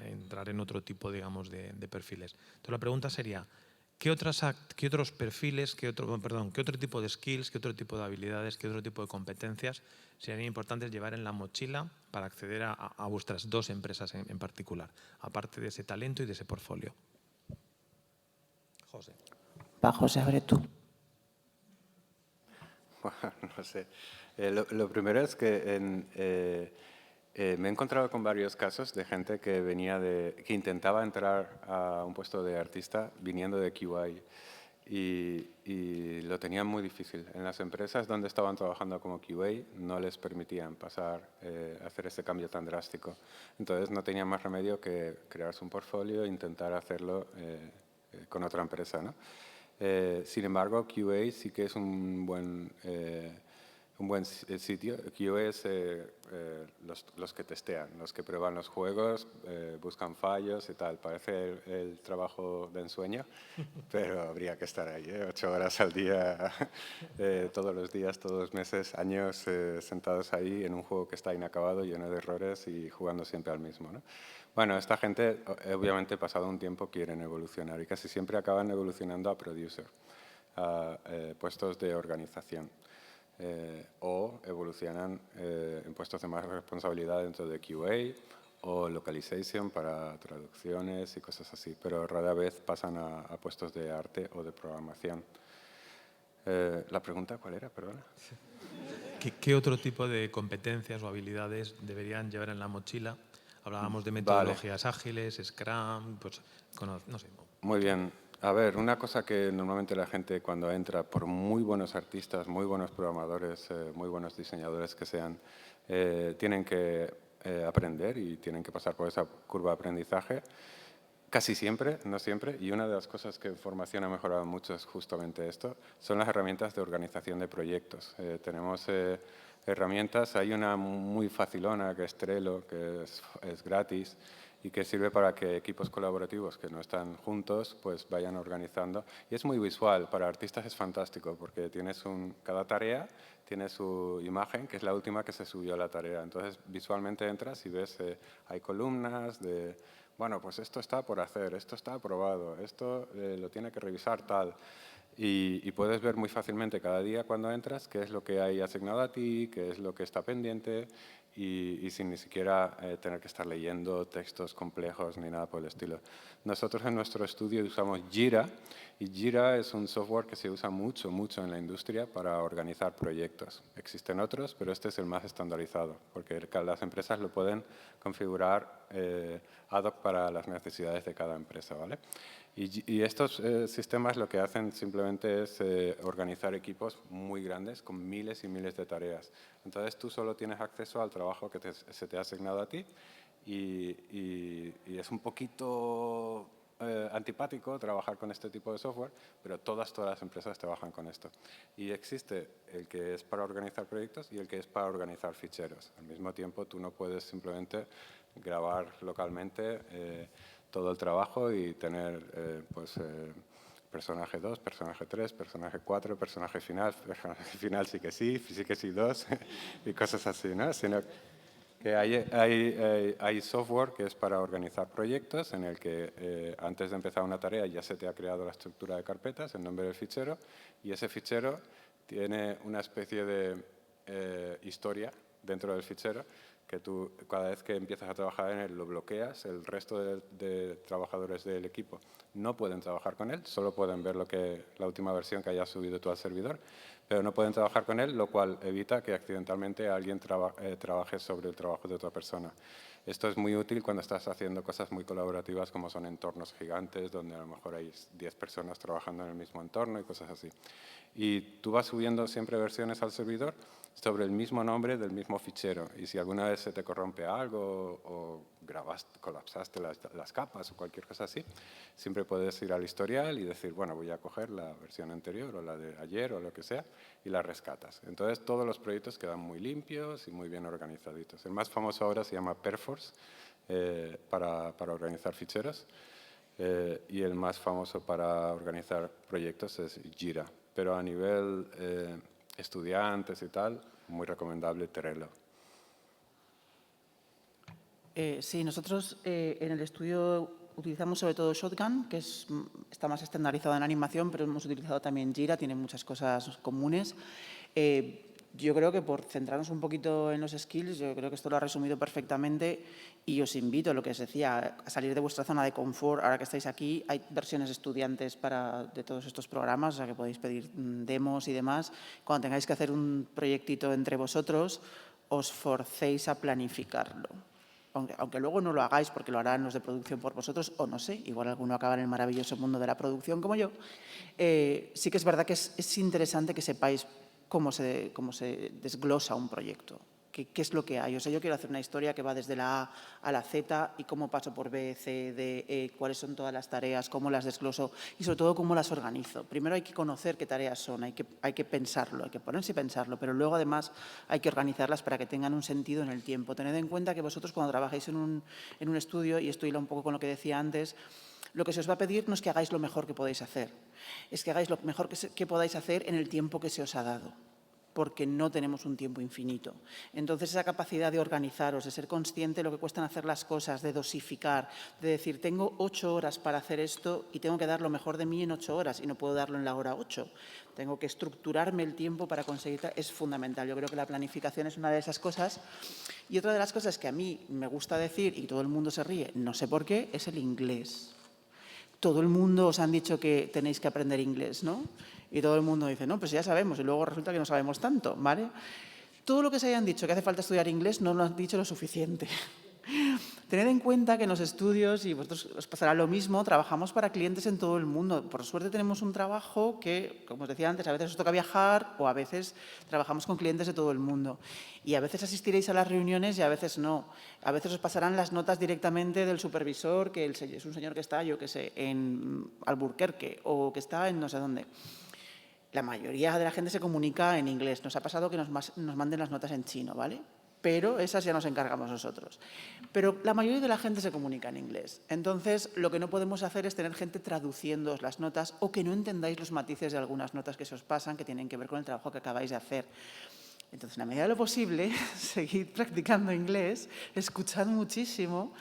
entrar en otro tipo, digamos, de perfiles. Entonces la pregunta sería, ¿qué otros perfiles, qué otro tipo de skills, qué otro tipo de habilidades, qué otro tipo de competencias serían importantes llevar en la mochila para acceder a vuestras 2 empresas en particular, aparte de ese talento y de ese portfolio? José. Va, José, abre tú. Bueno, no sé. Lo primero es que me he encontrado con varios casos de gente que intentaba entrar a un puesto de artista viniendo de QA y lo tenían muy difícil. En las empresas donde estaban trabajando como QA no les permitían hacer ese cambio tan drástico. Entonces no tenían más remedio que crearse un portfolio e intentar hacerlo con otra empresa, ¿no? Sin embargo, QA sí que es un buen sitio. QA es los que testean, los que prueban los juegos, buscan fallos y tal. Parece el trabajo de ensueño, pero habría que estar ahí, 8 horas al día, todos los días, todos los meses, años, sentados ahí en un juego que está inacabado, lleno de errores y jugando siempre al mismo, ¿no? Bueno, esta gente, obviamente, pasado un tiempo, quieren evolucionar y casi siempre acaban evolucionando a producer, a puestos de organización. O evolucionan en puestos de más responsabilidad dentro de QA o localization para traducciones y cosas así, pero rara vez pasan a puestos de arte o de programación. ¿La pregunta cuál era? Perdona. ¿Qué otro tipo de competencias o habilidades deberían llevar en la mochila? Hablábamos de metodologías ágiles, Scrum, pues, no sé. Muy bien. A ver, una cosa que normalmente la gente cuando entra, por muy buenos artistas, muy buenos programadores, muy buenos diseñadores que sean, tienen que aprender y tienen que pasar por esa curva de aprendizaje. Casi siempre, no siempre, y una de las cosas que en formación ha mejorado mucho es justamente esto, son las herramientas de organización de proyectos. Tenemos herramientas, hay una muy facilona que es Trello, que es gratis y que sirve para que equipos colaborativos que no están juntos pues vayan organizando. Y es muy visual, para artistas es fantástico porque cada tarea tiene su imagen, que es la última que se subió a la tarea. Entonces visualmente entras y ves, hay columnas de... Bueno, pues esto está por hacer, esto está aprobado, esto lo tiene que revisar tal. Y puedes ver muy fácilmente cada día cuando entras qué es lo que hay asignado a ti, qué es lo que está pendiente y sin ni siquiera tener que estar leyendo textos complejos ni nada por el estilo. Nosotros en nuestro estudio usamos Jira y Jira es un software que se usa mucho en la industria para organizar proyectos. Existen otros, pero este es el más estandarizado porque las empresas lo pueden configurar ad hoc para las necesidades de cada empresa, ¿vale? Y estos sistemas lo que hacen simplemente es organizar equipos muy grandes con miles y miles de tareas. Entonces tú solo tienes acceso al trabajo que se te ha asignado a ti y es un poquito antipático trabajar con este tipo de software, pero todas las empresas trabajan con esto. Y existe el que es para organizar proyectos y el que es para organizar ficheros. Al mismo tiempo tú no puedes simplemente grabar localmente todo el trabajo y tener personaje 2, personaje 3, personaje 4, personaje final sí que sí 2 y cosas así, ¿no? Sino Que hay software que es para organizar proyectos en el que antes de empezar una tarea ya se te ha creado la estructura de carpetas, el nombre del fichero, y ese fichero tiene una especie de historia dentro del fichero que tú cada vez que empiezas a trabajar en él lo bloqueas, el resto de trabajadores del equipo no pueden trabajar con él, solo pueden ver la última versión que hayas subido tú al servidor, pero no pueden trabajar con él, lo cual evita que accidentalmente alguien trabaje sobre el trabajo de otra persona. Esto es muy útil cuando estás haciendo cosas muy colaborativas como son entornos gigantes donde a lo mejor hay 10 personas trabajando en el mismo entorno y cosas así. Y tú vas subiendo siempre versiones al servidor sobre el mismo nombre del mismo fichero. Y si alguna vez se te corrompe algo o colapsaste las capas o cualquier cosa así, siempre puedes ir al historial y decir, bueno, voy a coger la versión anterior o la de ayer o lo que sea y la rescatas. Entonces todos los proyectos quedan muy limpios y muy bien organizaditos. El más famoso ahora se llama Perforce para organizar ficheros y el más famoso para organizar proyectos es Jira. Pero a nivel estudiantes y tal, muy recomendable Trello. Sí, nosotros en el estudio utilizamos sobre todo Shotgun, que está más estandarizado en animación, pero hemos utilizado también Jira, tiene muchas cosas comunes. Yo creo que por centrarnos un poquito en los skills, yo creo que esto lo ha resumido perfectamente y os invito, lo que os decía, a salir de vuestra zona de confort. Ahora que estáis aquí, hay versiones estudiantes de todos estos programas, o sea que podéis pedir demos y demás. Cuando tengáis que hacer un proyectito entre vosotros, os forcéis a planificarlo. Aunque luego no lo hagáis porque lo harán los de producción por vosotros, o no sé, igual alguno acaba en el maravilloso mundo de la producción como yo, sí que es verdad que es interesante que sepáis cómo se desglosa un proyecto, qué es lo que hay. O sea, yo quiero hacer una historia que va desde la A a la Z y cómo paso por B, C, D, E, cuáles son todas las tareas, cómo las desgloso y sobre todo cómo las organizo. Primero hay que conocer qué tareas son, hay que pensarlo, hay que ponerse y pensarlo, pero luego además hay que organizarlas para que tengan un sentido en el tiempo. Tened en cuenta que vosotros cuando trabajáis en un estudio, y esto hila un poco con lo que decía antes, lo que se os va a pedir no es que hagáis lo mejor que podéis hacer, es que hagáis lo mejor que podáis hacer en el tiempo que se os ha dado, porque no tenemos un tiempo infinito. Entonces, esa capacidad de organizaros, de ser consciente de lo que cuestan hacer las cosas, de dosificar, de decir, tengo 8 horas para hacer esto y tengo que dar lo mejor de mí en 8 horas y no puedo darlo en la hora 8. Tengo que estructurarme el tiempo para conseguirlo, es fundamental. Yo creo que la planificación es una de esas cosas. Y otra de las cosas que a mí me gusta decir, y todo el mundo se ríe, no sé por qué, es el inglés. Todo el mundo os han dicho que tenéis que aprender inglés, ¿no? Y todo el mundo dice, no, pues ya sabemos, y luego resulta que no sabemos tanto, ¿vale? Todo lo que se hayan dicho que hace falta estudiar inglés no lo han dicho lo suficiente. Tened en cuenta que en los estudios, y vosotros os pasará lo mismo, trabajamos para clientes en todo el mundo. Por suerte tenemos un trabajo que, como os decía antes, a veces os toca viajar o a veces trabajamos con clientes de todo el mundo. Y a veces asistiréis a las reuniones y a veces no. A veces os pasarán las notas directamente del supervisor, que es un señor que está, yo qué sé, en Albuquerque o que está en no sé dónde. La mayoría de la gente se comunica en inglés. Nos ha pasado que nos manden las notas en chino, ¿vale? Pero esas ya nos encargamos nosotros. Pero la mayoría de la gente se comunica en inglés. Entonces, lo que no podemos hacer es tener gente traduciéndoos las notas o que no entendáis los matices de algunas notas que se os pasan que tienen que ver con el trabajo que acabáis de hacer. Entonces, en la medida de lo posible, seguid practicando inglés, escuchad muchísimo,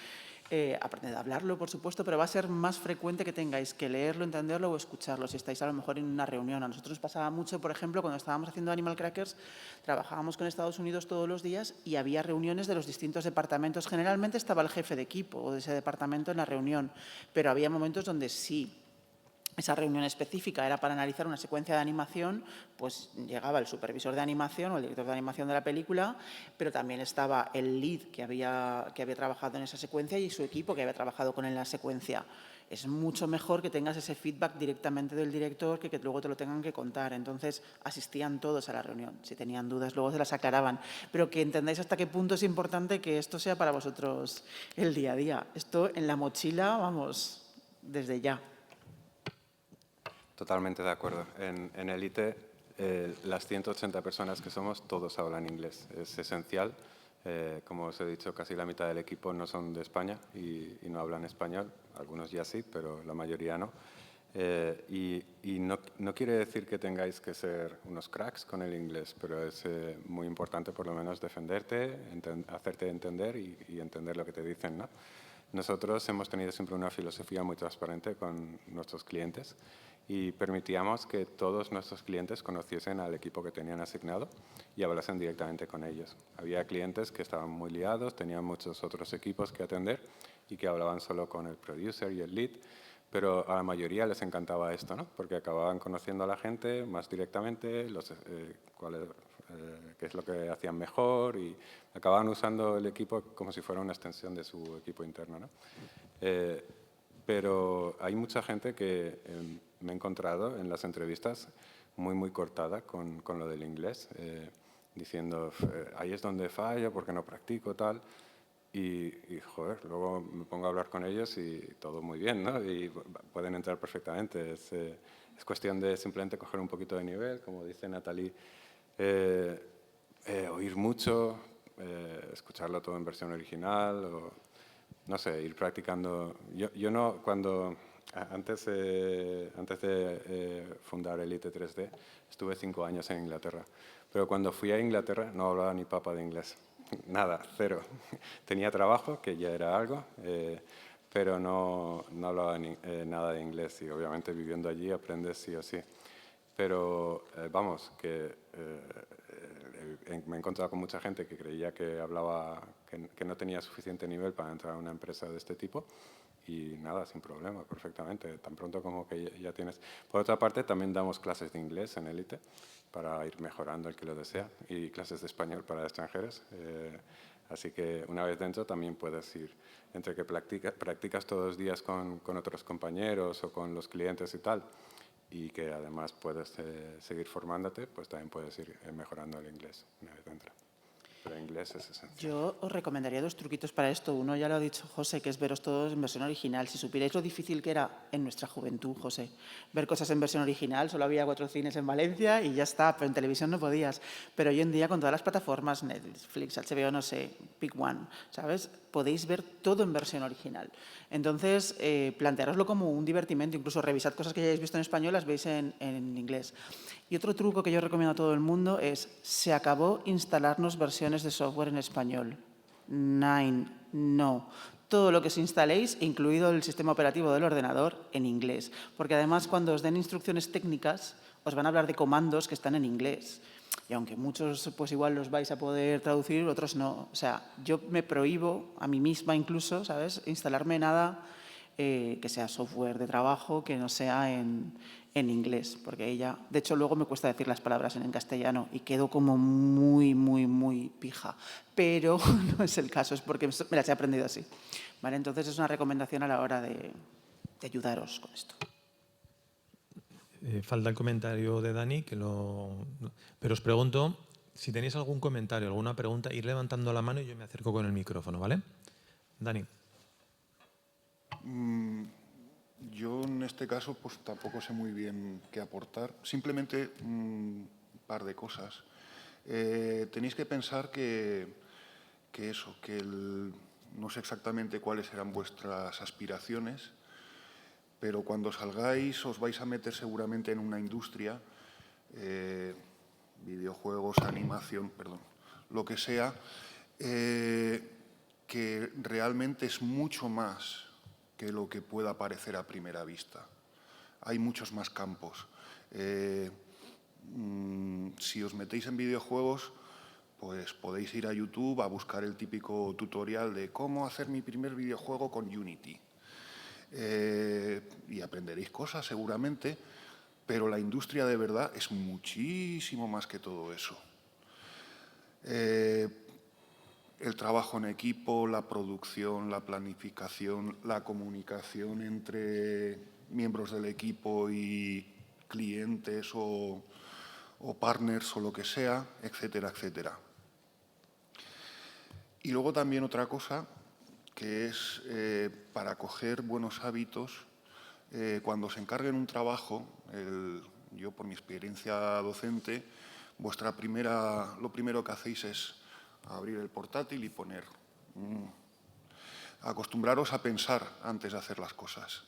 aprended a hablarlo, por supuesto, pero va a ser más frecuente que tengáis que leerlo, entenderlo o escucharlo si estáis a lo mejor en una reunión. A nosotros pasaba mucho, por ejemplo, cuando estábamos haciendo Animal Crackers, trabajábamos con Estados Unidos todos los días y había reuniones de los distintos departamentos. Generalmente estaba el jefe de equipo o de ese departamento en la reunión, pero había momentos donde sí. Esa reunión específica era para analizar una secuencia de animación, pues llegaba el supervisor de animación o el director de animación de la película, pero también estaba el lead que había trabajado en esa secuencia y su equipo que había trabajado con él en la secuencia. Es mucho mejor que tengas ese feedback directamente del director que luego te lo tengan que contar. Entonces, asistían todos a la reunión. Si tenían dudas, luego se las aclaraban. Pero que entendáis hasta qué punto es importante que esto sea para vosotros el día a día. Esto en la mochila, vamos, desde ya. Totalmente de acuerdo. En Elite, las 180 personas que somos, todos hablan inglés. Es esencial. Como os he dicho, casi la mitad del equipo no son de España y no hablan español. Algunos ya sí, pero la mayoría no. Y no quiere decir que tengáis que ser unos cracks con el inglés, pero es muy importante por lo menos defenderte, hacerte entender y entender lo que te dicen, ¿no? Nosotros hemos tenido siempre una filosofía muy transparente con nuestros clientes y permitíamos que todos nuestros clientes conociesen al equipo que tenían asignado y hablasen directamente con ellos. Había clientes que estaban muy liados, tenían muchos otros equipos que atender y que hablaban solo con el producer y el lead, pero a la mayoría les encantaba esto, ¿no? Porque acababan conociendo a la gente más directamente, qué es lo que hacían mejor y acababan usando el equipo como si fuera una extensión de su equipo interno, ¿no? Pero hay mucha gente que me he encontrado en las entrevistas muy cortada con lo del inglés, diciendo, ahí es donde fallo porque no practico, tal. Y, joder, luego me pongo a hablar con ellos y todo muy bien, ¿no? Y pueden entrar perfectamente. Es cuestión de simplemente coger un poquito de nivel, como dice Nathalie, oír mucho, escucharlo todo en versión original, o no sé, ir practicando. Yo no, antes de fundar Elite 3D, estuve 5 años en Inglaterra. Pero cuando fui a Inglaterra no hablaba ni papa de inglés. Nada, cero. Tenía trabajo, que ya era algo, pero no hablaba nada de inglés y obviamente viviendo allí aprendes sí o sí. Pero vamos, que me he encontrado con mucha gente que creía que que no tenía suficiente nivel para entrar a una empresa de este tipo y nada, sin problema, perfectamente, tan pronto como que ya tienes. Por otra parte, también damos clases de inglés en Elite para ir mejorando el que lo desea y clases de español para extranjeros. Así que una vez dentro también puedes ir, entre que practicas todos los días con otros compañeros o con los clientes y tal, y que además puedes seguir formándote, pues también puedes ir mejorando el inglés una vez dentro. Pero el inglés es esencial. Yo os recomendaría 2 truquitos para esto. Uno ya lo ha dicho José, que es veros todos en versión original. Si supierais lo difícil que era en nuestra juventud, José, ver cosas en versión original, solo había 4 cines en Valencia y ya está, pero en televisión no podías. Pero hoy en día con todas las plataformas, Netflix, HBO, no sé, Pick One, ¿sabes? Podéis ver todo en versión original. Entonces, planteároslo como un divertimento, incluso revisad cosas que ya hayáis visto en español, las veis en inglés. Y otro truco que yo recomiendo a todo el mundo es, se acabó instalarnos versiones de software en español. No. Todo lo que os instaléis, incluido el sistema operativo del ordenador, en inglés. Porque además, cuando os den instrucciones técnicas, os van a hablar de comandos que están en inglés. Y aunque muchos pues igual los vais a poder traducir, otros no. O sea, yo me prohíbo a mí misma incluso, ¿sabes?, instalarme nada que sea software de trabajo, que no sea en inglés, porque ella, de hecho, luego me cuesta decir las palabras en castellano y quedo como muy pija, pero no es el caso, es porque me las he aprendido así, ¿vale? Entonces es una recomendación a la hora de ayudaros con esto. Falta el comentario de Dani, pero os pregunto si tenéis algún comentario, alguna pregunta, ir levantando la mano y yo me acerco con el micrófono, ¿vale? Dani. Yo en este caso pues tampoco sé muy bien qué aportar. Simplemente un par de cosas. Tenéis que pensar no sé exactamente cuáles serán vuestras aspiraciones, pero cuando salgáis os vais a meter seguramente en una industria, videojuegos, animación, perdón, lo que sea, que realmente es mucho más que lo que pueda parecer a primera vista. Hay muchos más campos. Si os metéis en videojuegos, pues podéis ir a YouTube a buscar el típico tutorial de cómo hacer mi primer videojuego con Unity. Y aprenderéis cosas seguramente, pero la industria de verdad es muchísimo más que todo eso. El trabajo en equipo, la producción, la planificación, la comunicación entre miembros del equipo y clientes o partners o lo que sea, etcétera, etcétera. Y luego también otra cosa que es para coger buenos hábitos, cuando os encarguen un trabajo, yo por mi experiencia docente, lo primero que hacéis es abrir el portátil y poner. Acostumbraros a pensar antes de hacer las cosas.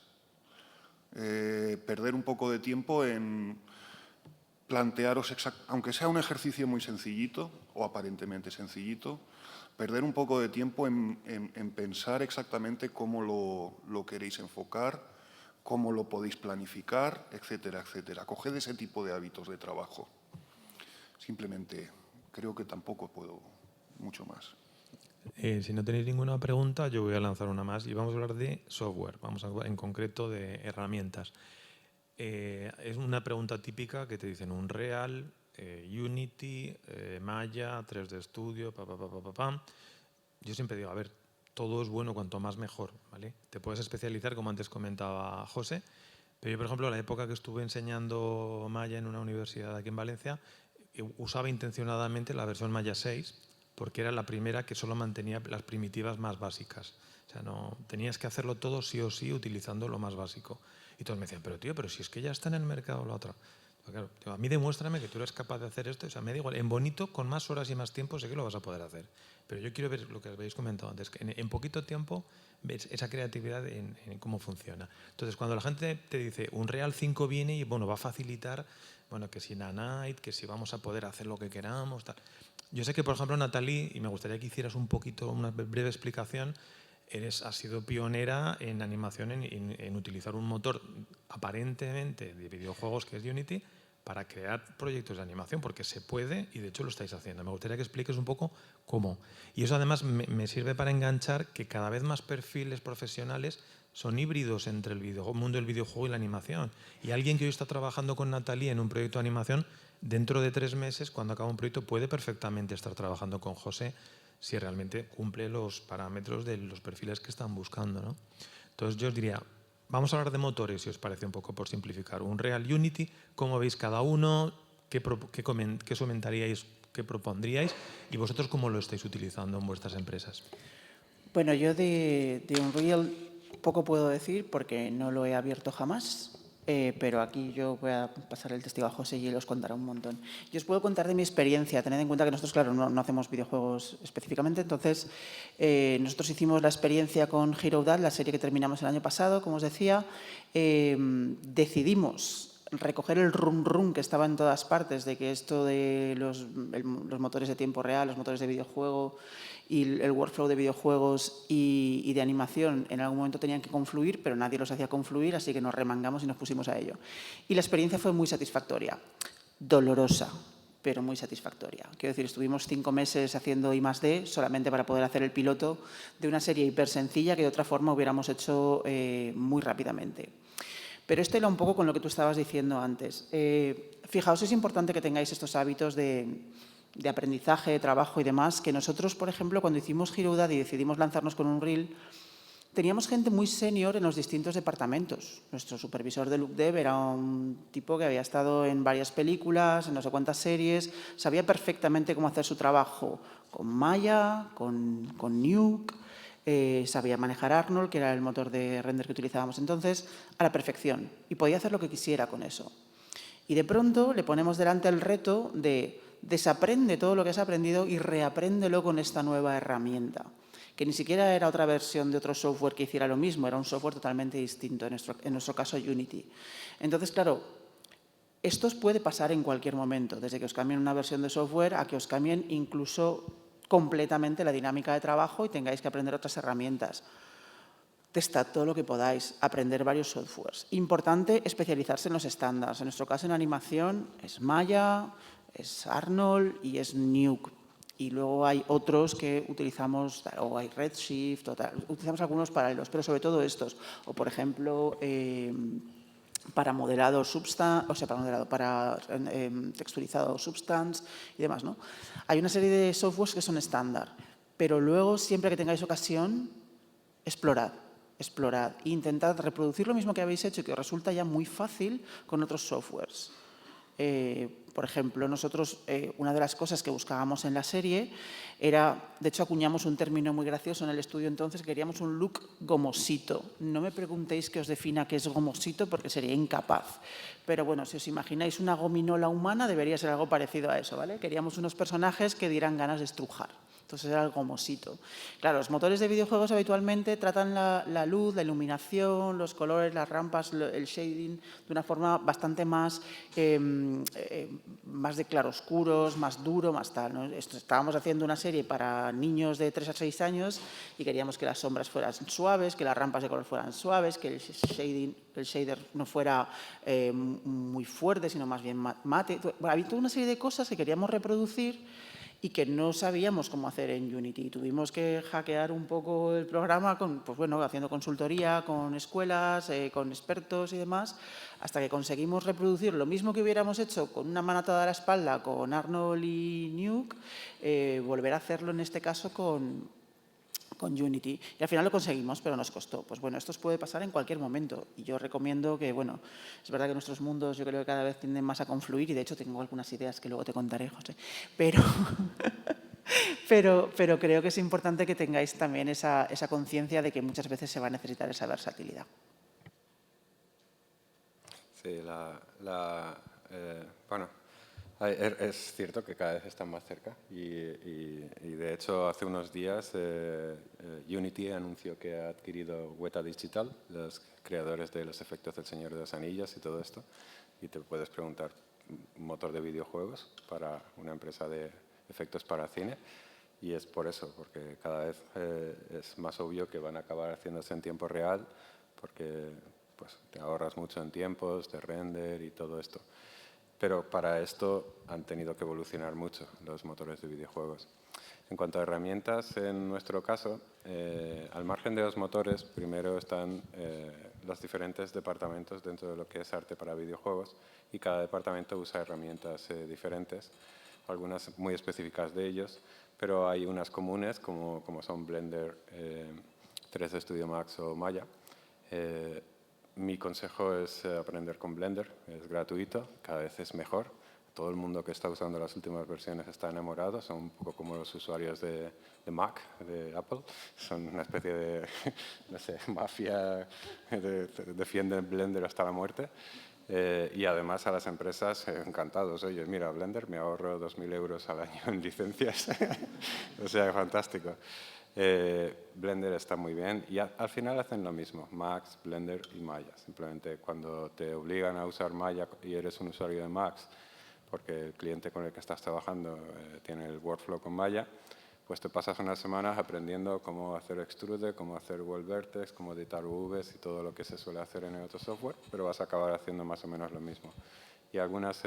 perder un poco de tiempo en plantearos, aunque sea un ejercicio muy sencillito o aparentemente sencillito, perder un poco de tiempo en pensar exactamente cómo lo queréis enfocar, cómo lo podéis planificar, etcétera, etcétera. Coged ese tipo de hábitos de trabajo. Simplemente creo que tampoco puedo mucho más. Si no tenéis ninguna pregunta, yo voy a lanzar una más y vamos a hablar de software, vamos a hablar en concreto de herramientas. Es una pregunta típica que te dicen Unreal, Unity, Maya, 3D Studio, Yo siempre digo, a ver, todo es bueno cuanto más mejor, ¿vale? Te puedes especializar, como antes comentaba José, pero yo, por ejemplo, la época que estuve enseñando Maya en una universidad aquí en Valencia, usaba intencionadamente la versión Maya 6 porque era la primera que solo mantenía las primitivas más básicas. O sea, no tenías que hacerlo todo sí o sí utilizando lo más básico. Y todos me decían, pero tío, pero si es que ya está en el mercado la otra. Claro, a mí demuéstrame que tú eres capaz de hacer esto. O sea, me da igual, en bonito, con más horas y más tiempo, sé que lo vas a poder hacer. Pero yo quiero ver lo que habéis comentado antes, que en poquito tiempo ves esa creatividad en cómo funciona. Entonces, cuando la gente te dice, Unreal 5 viene y bueno, va a facilitar, bueno, que si Nanite, que si vamos a poder hacer lo que queramos, tal. Yo sé que, por ejemplo, Natalie, y me gustaría que hicieras un poquito, una breve explicación, has sido pionera en animación, en utilizar un motor aparentemente de videojuegos que es Unity para crear proyectos de animación, porque se puede y de hecho lo estáis haciendo. Me gustaría que expliques un poco cómo. Y eso además me sirve para enganchar que cada vez más perfiles profesionales son híbridos entre el mundo del videojuego y la animación. Y alguien que hoy está trabajando con Natalie en un proyecto de animación, dentro de 3 meses, cuando acaba un proyecto, puede perfectamente estar trabajando con José si realmente cumple los parámetros de los perfiles que están buscando, ¿no? Entonces yo os diría, vamos a hablar de motores, si os parece, un poco por simplificar. Unreal, Unity, ¿cómo veis cada uno? ¿Qué comentaríais? ¿Qué propondríais? ¿Y vosotros cómo lo estáis utilizando en vuestras empresas? Bueno, yo de Unreal poco puedo decir porque no lo he abierto jamás. Pero aquí yo voy a pasar el testigo a José y él os contará un montón. Yo os puedo contar de mi experiencia, tened en cuenta que nosotros, claro, no hacemos videojuegos específicamente, entonces nosotros hicimos la experiencia con Hero Dad, la serie que terminamos el año pasado, como os decía, decidimos recoger el rum que estaba en todas partes, de que esto de los motores de tiempo real, los motores de videojuego y el workflow de videojuegos y de animación en algún momento tenían que confluir, pero nadie los hacía confluir, así que nos remangamos y nos pusimos a ello. Y la experiencia fue muy satisfactoria, dolorosa, pero muy satisfactoria. Quiero decir, estuvimos 5 meses haciendo I+D solamente para poder hacer el piloto de una serie hiper sencilla que de otra forma hubiéramos hecho muy rápidamente. Pero esto era un poco con lo que tú estabas diciendo antes. Fijaos, es importante que tengáis estos hábitos de aprendizaje, de trabajo y demás, que nosotros, por ejemplo, cuando hicimos Hero Dad y decidimos lanzarnos con Unreal, teníamos gente muy senior en los distintos departamentos. Nuestro supervisor de look dev era un tipo que había estado en varias películas, en no sé cuántas series, sabía perfectamente cómo hacer su trabajo con Maya, con Nuke, sabía manejar Arnold, que era el motor de render que utilizábamos entonces, a la perfección. Y podía hacer lo que quisiera con eso. Y de pronto le ponemos delante el reto de desaprende todo lo que has aprendido y reapréndelo con esta nueva herramienta, que ni siquiera era otra versión de otro software que hiciera lo mismo, era un software totalmente distinto, en nuestro caso Unity. Entonces, claro, esto os puede pasar en cualquier momento, desde que os cambien una versión de software a que os cambien incluso completamente la dinámica de trabajo y tengáis que aprender otras herramientas. Testad todo lo que podáis, aprender varios softwares. Importante especializarse en los estándares. En nuestro caso, en animación, es Maya, es Arnold y es Nuke. Y luego hay otros que utilizamos, o hay Redshift, utilizamos algunos paralelos, pero sobre todo estos. O, por ejemplo, para modelado Substance, o sea, para texturizado Substance y demás, ¿no? Hay una serie de softwares que son estándar, pero luego, siempre que tengáis ocasión, explorad e intentad reproducir lo mismo que habéis hecho y que os resulta ya muy fácil con otros softwares. Por ejemplo, nosotros, una de las cosas que buscábamos en la serie era, de hecho acuñamos un término muy gracioso en el estudio entonces, queríamos un look gomosito. No me preguntéis que os defina qué es gomosito porque sería incapaz. Pero bueno, si os imagináis una gominola humana, debería ser algo parecido a eso, ¿vale? Queríamos unos personajes que dieran ganas de estrujar. Entonces era algo gomosito. Claro, los motores de videojuegos habitualmente tratan la luz, la iluminación, los colores, las rampas, el shading de una forma bastante más, más de claroscuros, más duro, más tal, ¿no? Estábamos haciendo una serie para niños de 3 a 6 años y queríamos que las sombras fueran suaves, que las rampas de color fueran suaves, que el shader no fuera muy fuerte, sino más bien mate. Bueno, había toda una serie de cosas que queríamos reproducir y que no sabíamos cómo hacer en Unity. Tuvimos que hackear un poco el programa pues bueno, haciendo consultoría con escuelas, con expertos y demás, hasta que conseguimos reproducir lo mismo que hubiéramos hecho con una manotada a la espalda con Arnold y Nuke, volver a hacerlo en este caso con Unity. Y al final lo conseguimos, pero nos costó. Pues bueno, esto os puede pasar en cualquier momento. Y yo recomiendo que, bueno, es verdad que nuestros mundos yo creo que cada vez tienden más a confluir y de hecho tengo algunas ideas que luego te contaré, José. Pero creo que es importante que tengáis también esa conciencia de que muchas veces se va a necesitar esa versatilidad. Sí, bueno, es cierto que cada vez están más cerca y de hecho hace unos días Unity anunció que ha adquirido Weta Digital, los creadores de los efectos del Señor de los Anillos y todo esto, y te puedes preguntar, un motor de videojuegos para una empresa de efectos para cine, y es por eso, porque cada vez es más obvio que van a acabar haciéndose en tiempo real, porque pues, te ahorras mucho en tiempos de render y todo esto. Pero para esto han tenido que evolucionar mucho los motores de videojuegos. En cuanto a herramientas, en nuestro caso, al margen de los motores, primero están los diferentes departamentos dentro de lo que es arte para videojuegos y cada departamento usa herramientas diferentes, algunas muy específicas de ellos, pero hay unas comunes como son Blender, 3D Studio Max o Maya. Mi consejo es aprender con Blender, es gratuito, cada vez es mejor. Todo el mundo que está usando las últimas versiones está enamorado, son un poco como los usuarios de Mac, de Apple. Son una especie de, no sé, mafia, defienden Blender hasta la muerte. Y además a las empresas encantados. Oye, mira, Blender me ahorro 2.000 euros al año en licencias. O sea, fantástico. Blender está muy bien y al final hacen lo mismo, Max, Blender y Maya. Simplemente cuando te obligan a usar Maya y eres un usuario de Max, porque el cliente con el que estás trabajando tiene el workflow con Maya, pues te pasas unas semanas aprendiendo cómo hacer extrude, cómo hacer world vertex, cómo editar UVs y todo lo que se suele hacer en el otro software, pero vas a acabar haciendo más o menos lo mismo. Y algunos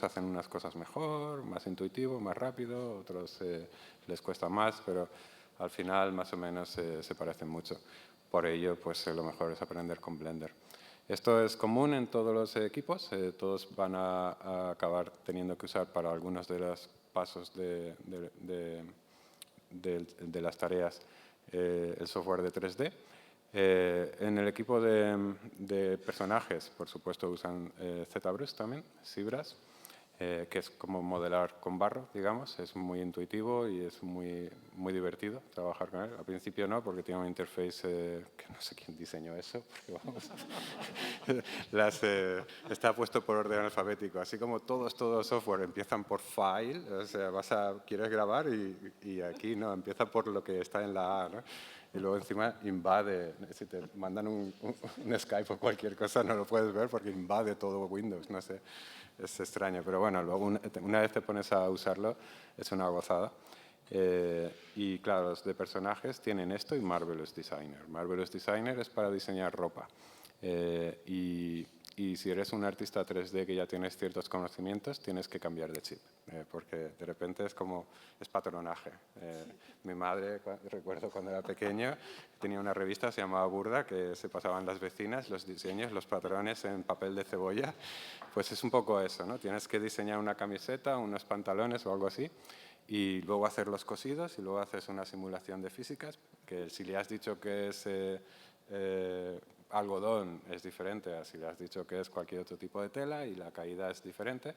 hacen unas cosas mejor, más intuitivo, más rápido, otros les cuesta más, pero al final más o menos se parecen mucho. Por ello, pues lo mejor es aprender con Blender. Esto es común en todos los equipos, todos van a acabar teniendo que usar para algunos de los pasos de las tareas el software de 3D. En el equipo de personajes, por supuesto, usan ZBrush también, ZBrush, que es como modelar con barro, digamos. Es muy intuitivo y es muy divertido trabajar con él. Al principio no, porque tiene una interface que no sé quién diseñó eso, porque vamos, está puesto por orden alfabético. Así como todo software empiezan por file, o sea, quieres grabar y aquí no, empieza por lo que está en la A, ¿no? Y luego encima invade, si te mandan un Skype o cualquier cosa no lo puedes ver porque invade todo Windows, no sé, es extraño, pero bueno, luego una vez te pones a usarlo es una gozada. Y claro, los de personajes tienen esto y Marvelous Designer. Marvelous Designer es para diseñar ropa. Y si eres un artista 3D que ya tienes ciertos conocimientos, tienes que cambiar de chip, porque de repente es patronaje. Mi madre, recuerdo cuando era pequeño, tenía una revista, se llamaba Burda, que se pasaban las vecinas, los diseños, los patrones en papel de cebolla. Pues es un poco eso, ¿no? Tienes que diseñar una camiseta, unos pantalones o algo así, y luego hacer los cosidos, y luego haces una simulación de físicas, que si le has dicho que es algodón es diferente a si le has dicho que es cualquier otro tipo de tela y la caída es diferente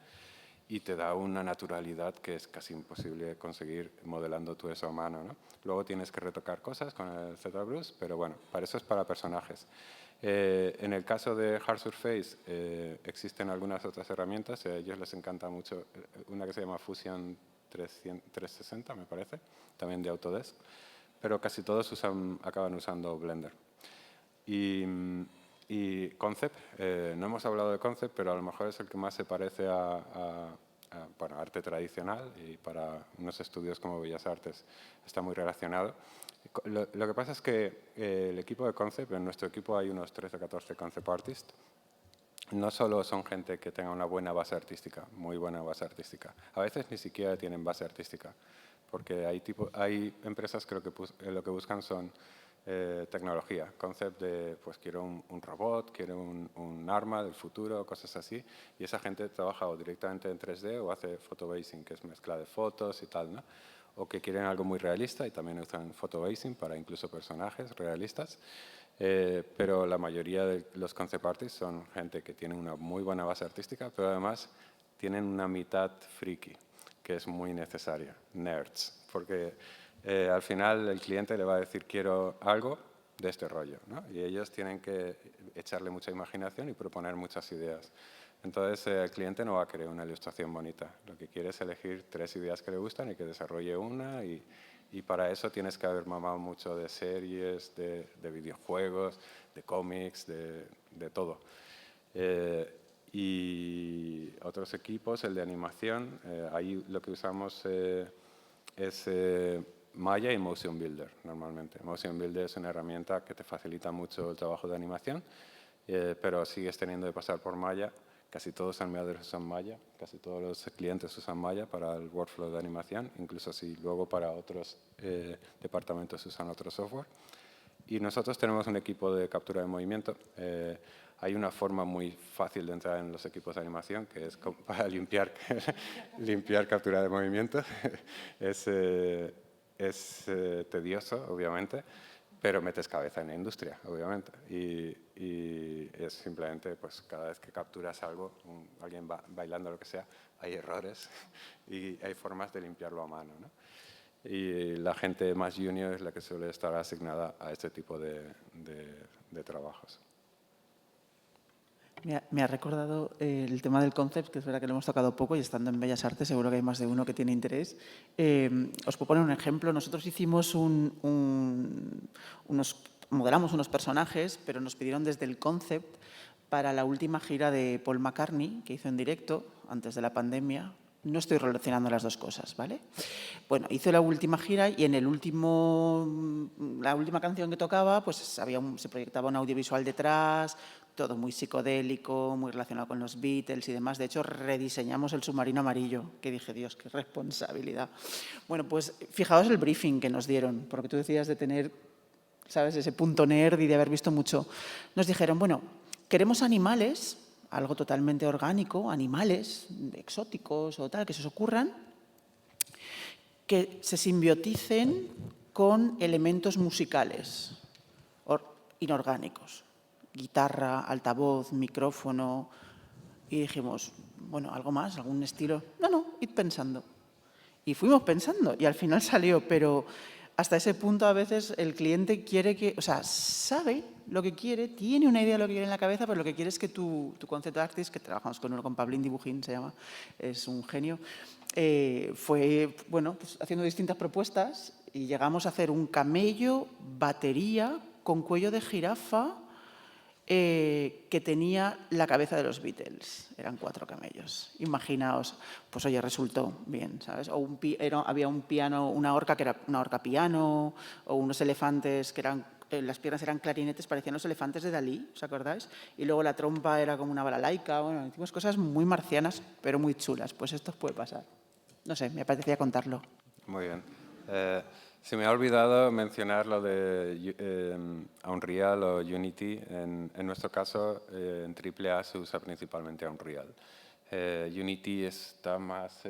y te da una naturalidad que es casi imposible conseguir modelando tú eso a mano, ¿no? Luego tienes que retocar cosas con el ZBrush, pero bueno, para eso es para personajes. En el caso de Hard Surface existen algunas otras herramientas, a ellos les encanta mucho una que se llama Fusion 360, me parece, también de Autodesk, pero casi todos acaban usando Blender. Y Concept, no hemos hablado de Concept, pero a lo mejor es el que más se parece bueno, arte tradicional, y para unos estudios como Bellas Artes está muy relacionado. Lo que pasa es que el equipo de Concept, en nuestro equipo hay unos 13 o 14 Concept Artists, no solo son gente que tenga una buena base artística, muy buena base artística, a veces ni siquiera tienen base artística, porque hay empresas que lo que buscan son tecnología, concept de, pues quiero un robot, quiero un arma del futuro, cosas así, y esa gente trabaja o directamente en 3D o hace photobasing, que es mezcla de fotos y tal, ¿no? O que quieren algo muy realista y también usan photobasing para incluso personajes realistas. Pero la mayoría de los concept artists son gente que tiene una muy buena base artística, pero además tienen una mitad friki, que es muy necesaria, nerds, porque al final el cliente le va a decir quiero algo de este rollo, ¿no? Y ellos tienen que echarle mucha imaginación y proponer muchas ideas. Entonces el cliente no va a querer una ilustración bonita, lo que quiere es elegir 3 ideas que le gustan y que desarrolle una, y para eso tienes que haber mamado mucho de series, de videojuegos, de cómics, de todo. Y otros equipos, el de animación, ahí lo que usamos es Maya y Motion Builder normalmente. Motion Builder es una herramienta que te facilita mucho el trabajo de animación, pero sigues teniendo que pasar por Maya. Casi todos los animadores usan Maya, casi todos los clientes usan Maya para el workflow de animación, incluso si luego para otros departamentos usan otro software. Y nosotros tenemos un equipo de captura de movimiento. Hay una forma muy fácil de entrar en los equipos de animación, que es para limpiar captura de movimiento. Es tedioso, obviamente, pero metes cabeza en la industria, obviamente. Y es simplemente, pues cada vez que capturas algo, alguien bailando lo que sea, hay errores y hay formas de limpiarlo a mano, ¿no? Y la gente más junior es la que suele estar asignada a este tipo de trabajos. Me ha recordado el tema del concept, que es verdad que lo hemos tocado poco y estando en Bellas Artes seguro que hay más de uno que tiene interés. Os puedo poner un ejemplo. Nosotros hicimos modelamos unos personajes, pero nos pidieron desde el concept para la última gira de Paul McCartney, que hizo en directo antes de la pandemia. No estoy relacionando las dos cosas, ¿vale? Bueno, hizo la última gira y en la última canción que tocaba, pues se proyectaba un audiovisual detrás, todo muy psicodélico, muy relacionado con los Beatles y demás. De hecho, rediseñamos el submarino amarillo, que dije, Dios, qué responsabilidad. Bueno, pues fijaos el briefing que nos dieron, porque tú decías de tener, ¿sabes?, ese punto nerd y de haber visto mucho. Nos dijeron, bueno, queremos animales, algo totalmente orgánico, animales exóticos o tal, que se os ocurran, que se simbioticen con elementos musicales inorgánicos. Guitarra, altavoz, micrófono. Y dijimos, bueno, ¿algo más? ¿Algún estilo? No, id pensando. Y fuimos pensando y al final salió, pero hasta ese punto a veces el cliente quiere que, o sea, sabe lo que quiere, tiene una idea de lo que quiere en la cabeza, pero lo que quiere es que tu concept artist, que trabajamos con Pablín Dibujín, se llama, es un genio, fue, bueno, pues haciendo distintas propuestas y llegamos a hacer un camello, batería, con cuello de jirafa, que tenía la cabeza de los Beatles. Eran 4 camellos. Imaginaos, pues oye, resultó bien, ¿sabes? O había un piano, una orca que era una orca piano, o unos elefantes que eran, las piernas eran clarinetes, parecían los elefantes de Dalí, ¿os acordáis? Y luego la trompa era como una balalaica. Bueno, hicimos cosas muy marcianas, pero muy chulas. Pues esto puede pasar. No sé, me apetecía contarlo. Muy bien. Se me ha olvidado mencionar lo de Unreal o Unity. En nuestro caso, en AAA se usa principalmente Unreal. Unity está más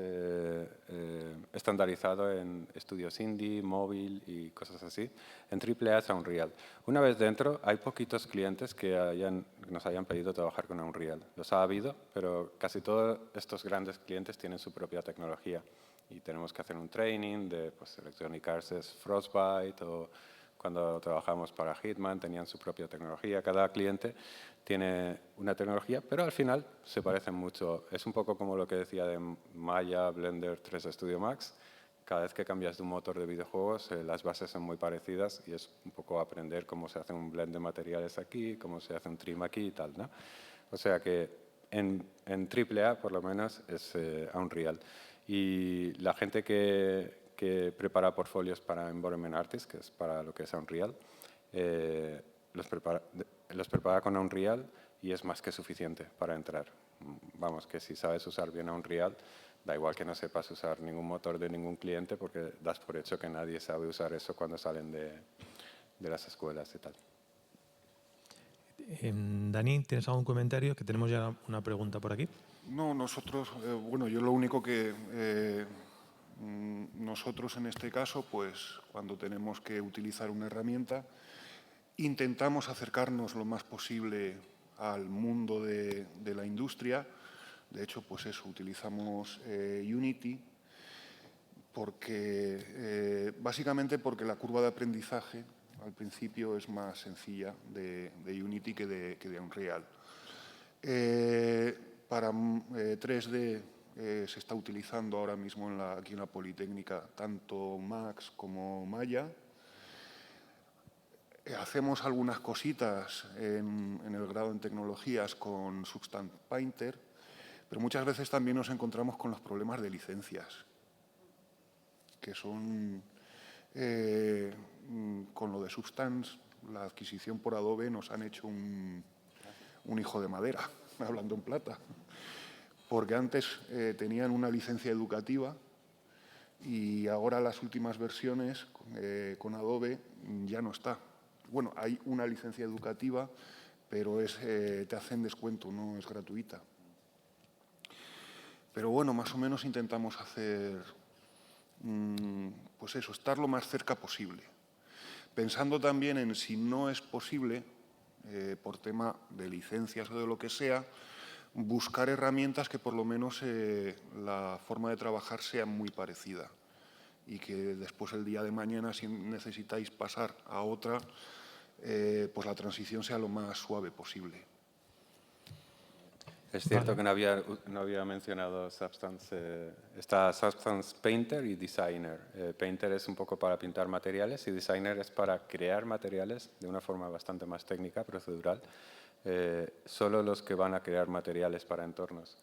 estandarizado en estudios indie, móvil y cosas así. En AAA es Unreal. Una vez dentro, hay poquitos clientes que nos hayan pedido trabajar con Unreal. Los ha habido, pero casi todos estos grandes clientes tienen su propia tecnología. Y tenemos que hacer un training de, pues, Electronic Arts es Frostbite o cuando trabajamos para Hitman, tenían su propia tecnología. Cada cliente tiene una tecnología, pero al final se parecen mucho. Es un poco como lo que decía de Maya, Blender, 3D Studio Max. Cada vez que cambias de un motor de videojuegos, las bases son muy parecidas y es un poco aprender cómo se hace un blend de materiales aquí, cómo se hace un trim aquí y tal, ¿no? O sea que en AAA, por lo menos, es Unreal. Y la gente que prepara portfolios para Environment Artist, que es para lo que es Unreal, los prepara con Unreal y es más que suficiente para entrar. Vamos, que si sabes usar bien Unreal, da igual que no sepas usar ningún motor de ningún cliente porque das por hecho que nadie sabe usar eso cuando salen de las escuelas y tal. Dani, ¿tienes algún comentario? Que tenemos ya una pregunta por aquí. No, nosotros, bueno, yo lo único que nosotros en este caso, pues cuando tenemos que utilizar una herramienta, intentamos acercarnos lo más posible al mundo de la industria. De hecho, pues eso, utilizamos Unity porque, básicamente porque la curva de aprendizaje al principio es más sencilla de Unity que de Unreal. Para 3D se está utilizando ahora mismo aquí en la Politécnica tanto Max como Maya. Hacemos algunas cositas en el grado en tecnologías con Substance Painter, pero muchas veces también nos encontramos con los problemas de licencias, que son, con lo de Substance, la adquisición por Adobe nos han hecho un hijo de madera, hablando en plata, porque antes tenían una licencia educativa y ahora las últimas versiones con Adobe ya no está. Bueno, hay una licencia educativa, pero te hacen descuento, no es gratuita. Pero bueno, más o menos intentamos hacer, pues eso, estar lo más cerca posible. Pensando también en si no es posible, por tema de licencias o de lo que sea, buscar herramientas que por lo menos la forma de trabajar sea muy parecida y que después el día de mañana, si necesitáis pasar a otra, pues la transición sea lo más suave posible. Es cierto que no había mencionado Substance. Está Substance Painter y Designer. Painter es un poco para pintar materiales y Designer es para crear materiales de una forma bastante más técnica, procedural. Solo los que van a crear materiales para entornos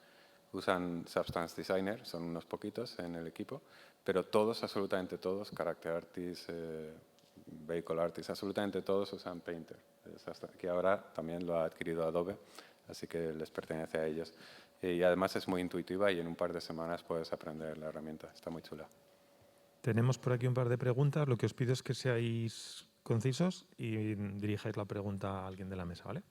usan Substance Designer, son unos poquitos en el equipo, pero todos, absolutamente todos, Character Artists, Vehicle Artists, absolutamente todos usan Painter, que ahora también lo ha adquirido Adobe, así que les pertenece a ellos. Y además es muy intuitiva y en un par de semanas puedes aprender la herramienta, está muy chula. Tenemos por aquí un par de preguntas, lo que os pido es que seáis concisos y dirijáis la pregunta a alguien de la mesa, ¿vale?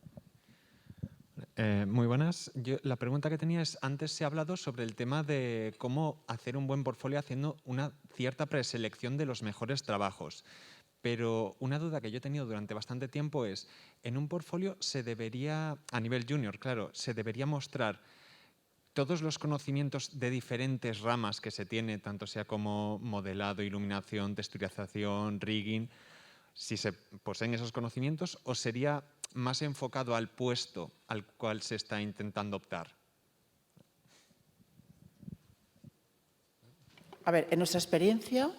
Muy buenas. La pregunta que tenía es, antes se ha hablado sobre el tema de cómo hacer un buen portfolio haciendo una cierta preselección de los mejores trabajos. Pero una duda que yo he tenido durante bastante tiempo es, en un portfolio se debería, a nivel junior, claro, se debería mostrar todos los conocimientos de diferentes ramas que se tiene, tanto sea como modelado, iluminación, texturización, rigging, si se poseen esos conocimientos, o sería más enfocado al puesto al cual se está intentando optar. A ver, en nuestra experiencia,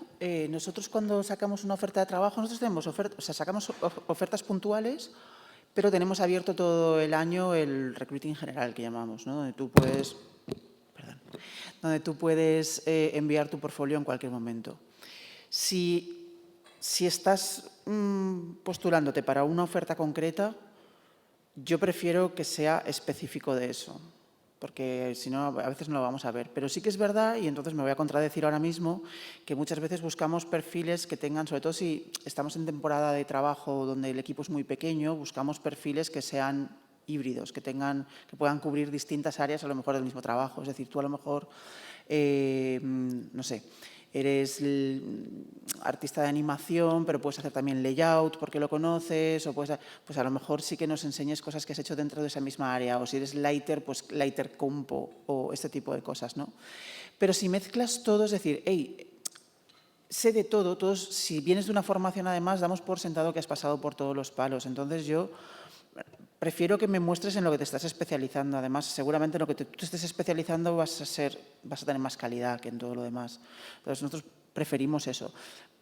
nosotros cuando sacamos una oferta de trabajo, nosotros tenemos sacamos ofertas puntuales, pero tenemos abierto todo el año el recruiting general, que llamamos, ¿no? Donde tú puedes enviar tu portfolio en cualquier momento. Si estás postulándote para una oferta concreta, yo prefiero que sea específico de eso, porque si no, a veces no lo vamos a ver. Pero sí que es verdad, y entonces me voy a contradecir ahora mismo, que muchas veces buscamos perfiles que tengan, sobre todo si estamos en temporada de trabajo donde el equipo es muy pequeño, buscamos perfiles que sean híbridos, que puedan cubrir distintas áreas a lo mejor del mismo trabajo. Es decir, tú a lo mejor, no sé, eres artista de animación, pero puedes hacer también layout porque lo conoces, o pues a lo mejor sí que nos enseñes cosas que has hecho dentro de esa misma área, o si eres lighter, pues lighter compo o este tipo de cosas, ¿no? Pero si mezclas todo, es decir, hey, sé de todo. Todos, si vienes de una formación, además, damos por sentado que has pasado por todos los palos. Entonces, yo prefiero que me muestres en lo que te estás especializando. Además, seguramente en lo que tú te estés especializando vas a tener más calidad que en todo lo demás. Entonces, nosotros preferimos eso.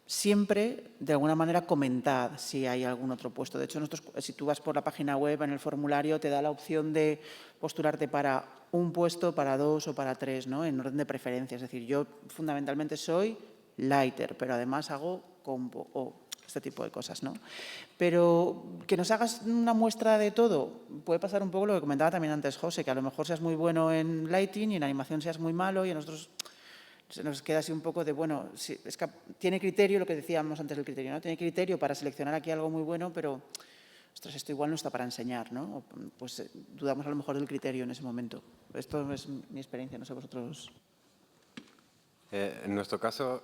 Siempre, de alguna manera, comentad si hay algún otro puesto. De hecho, si tú vas por la página web, en el formulario te da la opción de postularte para un puesto, para 2 o para 3, ¿no? En orden de preferencia. Es decir, yo fundamentalmente soy lighter, pero además hago combo o este tipo de cosas, ¿no? Pero que nos hagas una muestra de todo, puede pasar un poco lo que comentaba también antes José, que a lo mejor seas muy bueno en lighting y en animación seas muy malo y a nosotros se nos queda así un poco de, bueno, es que tiene criterio, lo que decíamos antes del criterio, ¿no? Tiene criterio para seleccionar aquí algo muy bueno, pero, ostras, esto igual no está para enseñar, ¿no? Pues dudamos a lo mejor del criterio en ese momento. Esto es mi experiencia, no sé vosotros. En nuestro caso,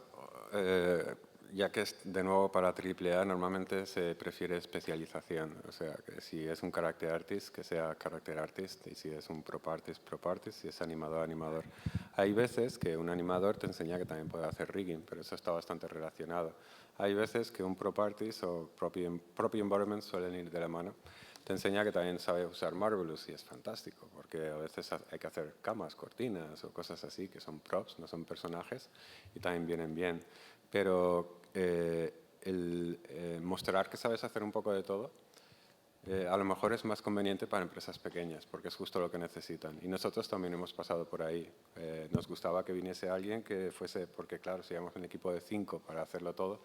ya que es de nuevo para AAA, normalmente se prefiere especialización. O sea, que si es un character artist, que sea character artist, y si es un prop artist, si es animador, animador. Hay veces que un animador te enseña que también puede hacer rigging, pero eso está bastante relacionado. Hay veces que un prop artist o propio environment suelen ir de la mano. Te enseña que también sabe usar Marvelous y es fantástico, porque a veces hay que hacer camas, cortinas o cosas así, que son props, no son personajes, y también vienen bien. Pero mostrar que sabes hacer un poco de todo, a lo mejor es más conveniente para empresas pequeñas, porque es justo lo que necesitan. Y nosotros también hemos pasado por ahí. Nos gustaba que viniese alguien que fuese, porque claro, si éramos un equipo de 5 para hacerlo todo,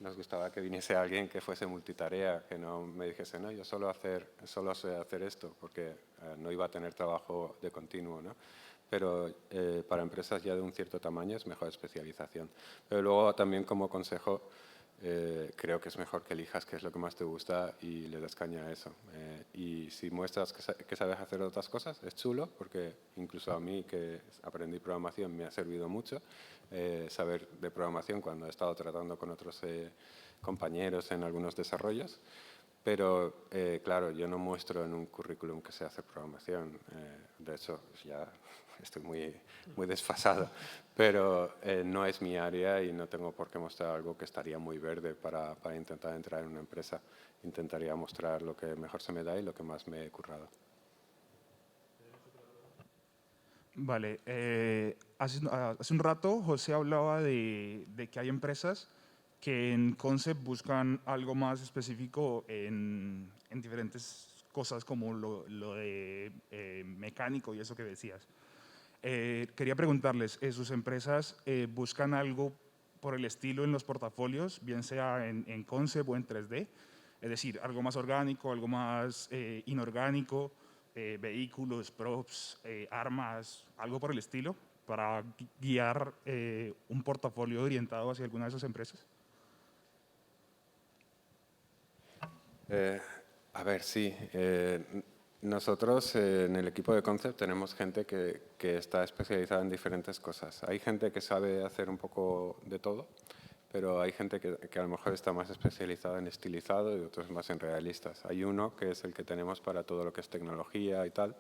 nos gustaba que viniese alguien que fuese multitarea, que no me dijese, no, yo solo sé hacer esto, porque no iba a tener trabajo de continuo, ¿no? Pero para empresas ya de un cierto tamaño es mejor especialización. Pero luego también como consejo, creo que es mejor que elijas qué es lo que más te gusta y le das caña a eso. Y si muestras que sabes hacer otras cosas, es chulo, porque incluso a mí que aprendí programación me ha servido mucho saber de programación cuando he estado tratando con otros compañeros en algunos desarrollos. Pero, claro, yo no muestro en un currículum que se hace programación. De hecho, ya estoy muy desfasado. Pero no es mi área y no tengo por qué mostrar algo que estaría muy verde para intentar entrar en una empresa. Intentaría mostrar lo que mejor se me da y lo que más me he currado. Vale, hace un rato José hablaba de que hay empresas que en Concept buscan algo más específico en diferentes cosas como lo de mecánico y eso que decías. Quería preguntarles, ¿sus empresas buscan algo por el estilo en los portafolios, bien sea en Concept o en 3D? Es decir, algo más orgánico, algo más inorgánico, vehículos, props, armas, algo por el estilo, para guiar un portafolio orientado hacia alguna de esas empresas? A ver, sí. Nosotros en el equipo de Concept tenemos gente que está especializada en diferentes cosas. Hay gente que sabe hacer un poco de todo, pero hay gente que a lo mejor está más especializada en estilizado y otros más en realistas. Hay uno que es el que tenemos para todo lo que es tecnología y tal,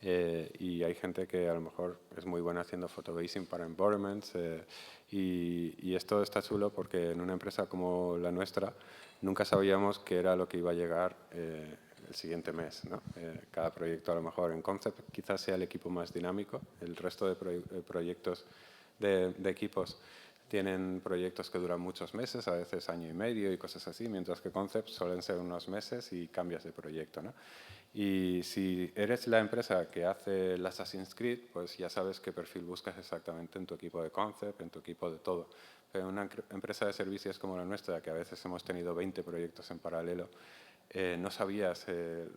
y hay gente que a lo mejor es muy buena haciendo photobasing para environments, y esto está chulo porque en una empresa como la nuestra nunca sabíamos qué era lo que iba a llegar el siguiente mes, ¿no? Cada proyecto a lo mejor en Concept quizás sea el equipo más dinámico, el resto de proyectos de equipos tienen proyectos que duran muchos meses, a veces año y medio y cosas así, mientras que Concept suelen ser unos meses y cambias de proyecto, ¿no? Y si eres la empresa que hace el Assassin's Creed, pues ya sabes qué perfil buscas exactamente en tu equipo de Concept, en tu equipo de todo. Pero en una empresa de servicios como la nuestra, que a veces hemos tenido 20 proyectos en paralelo, no sabías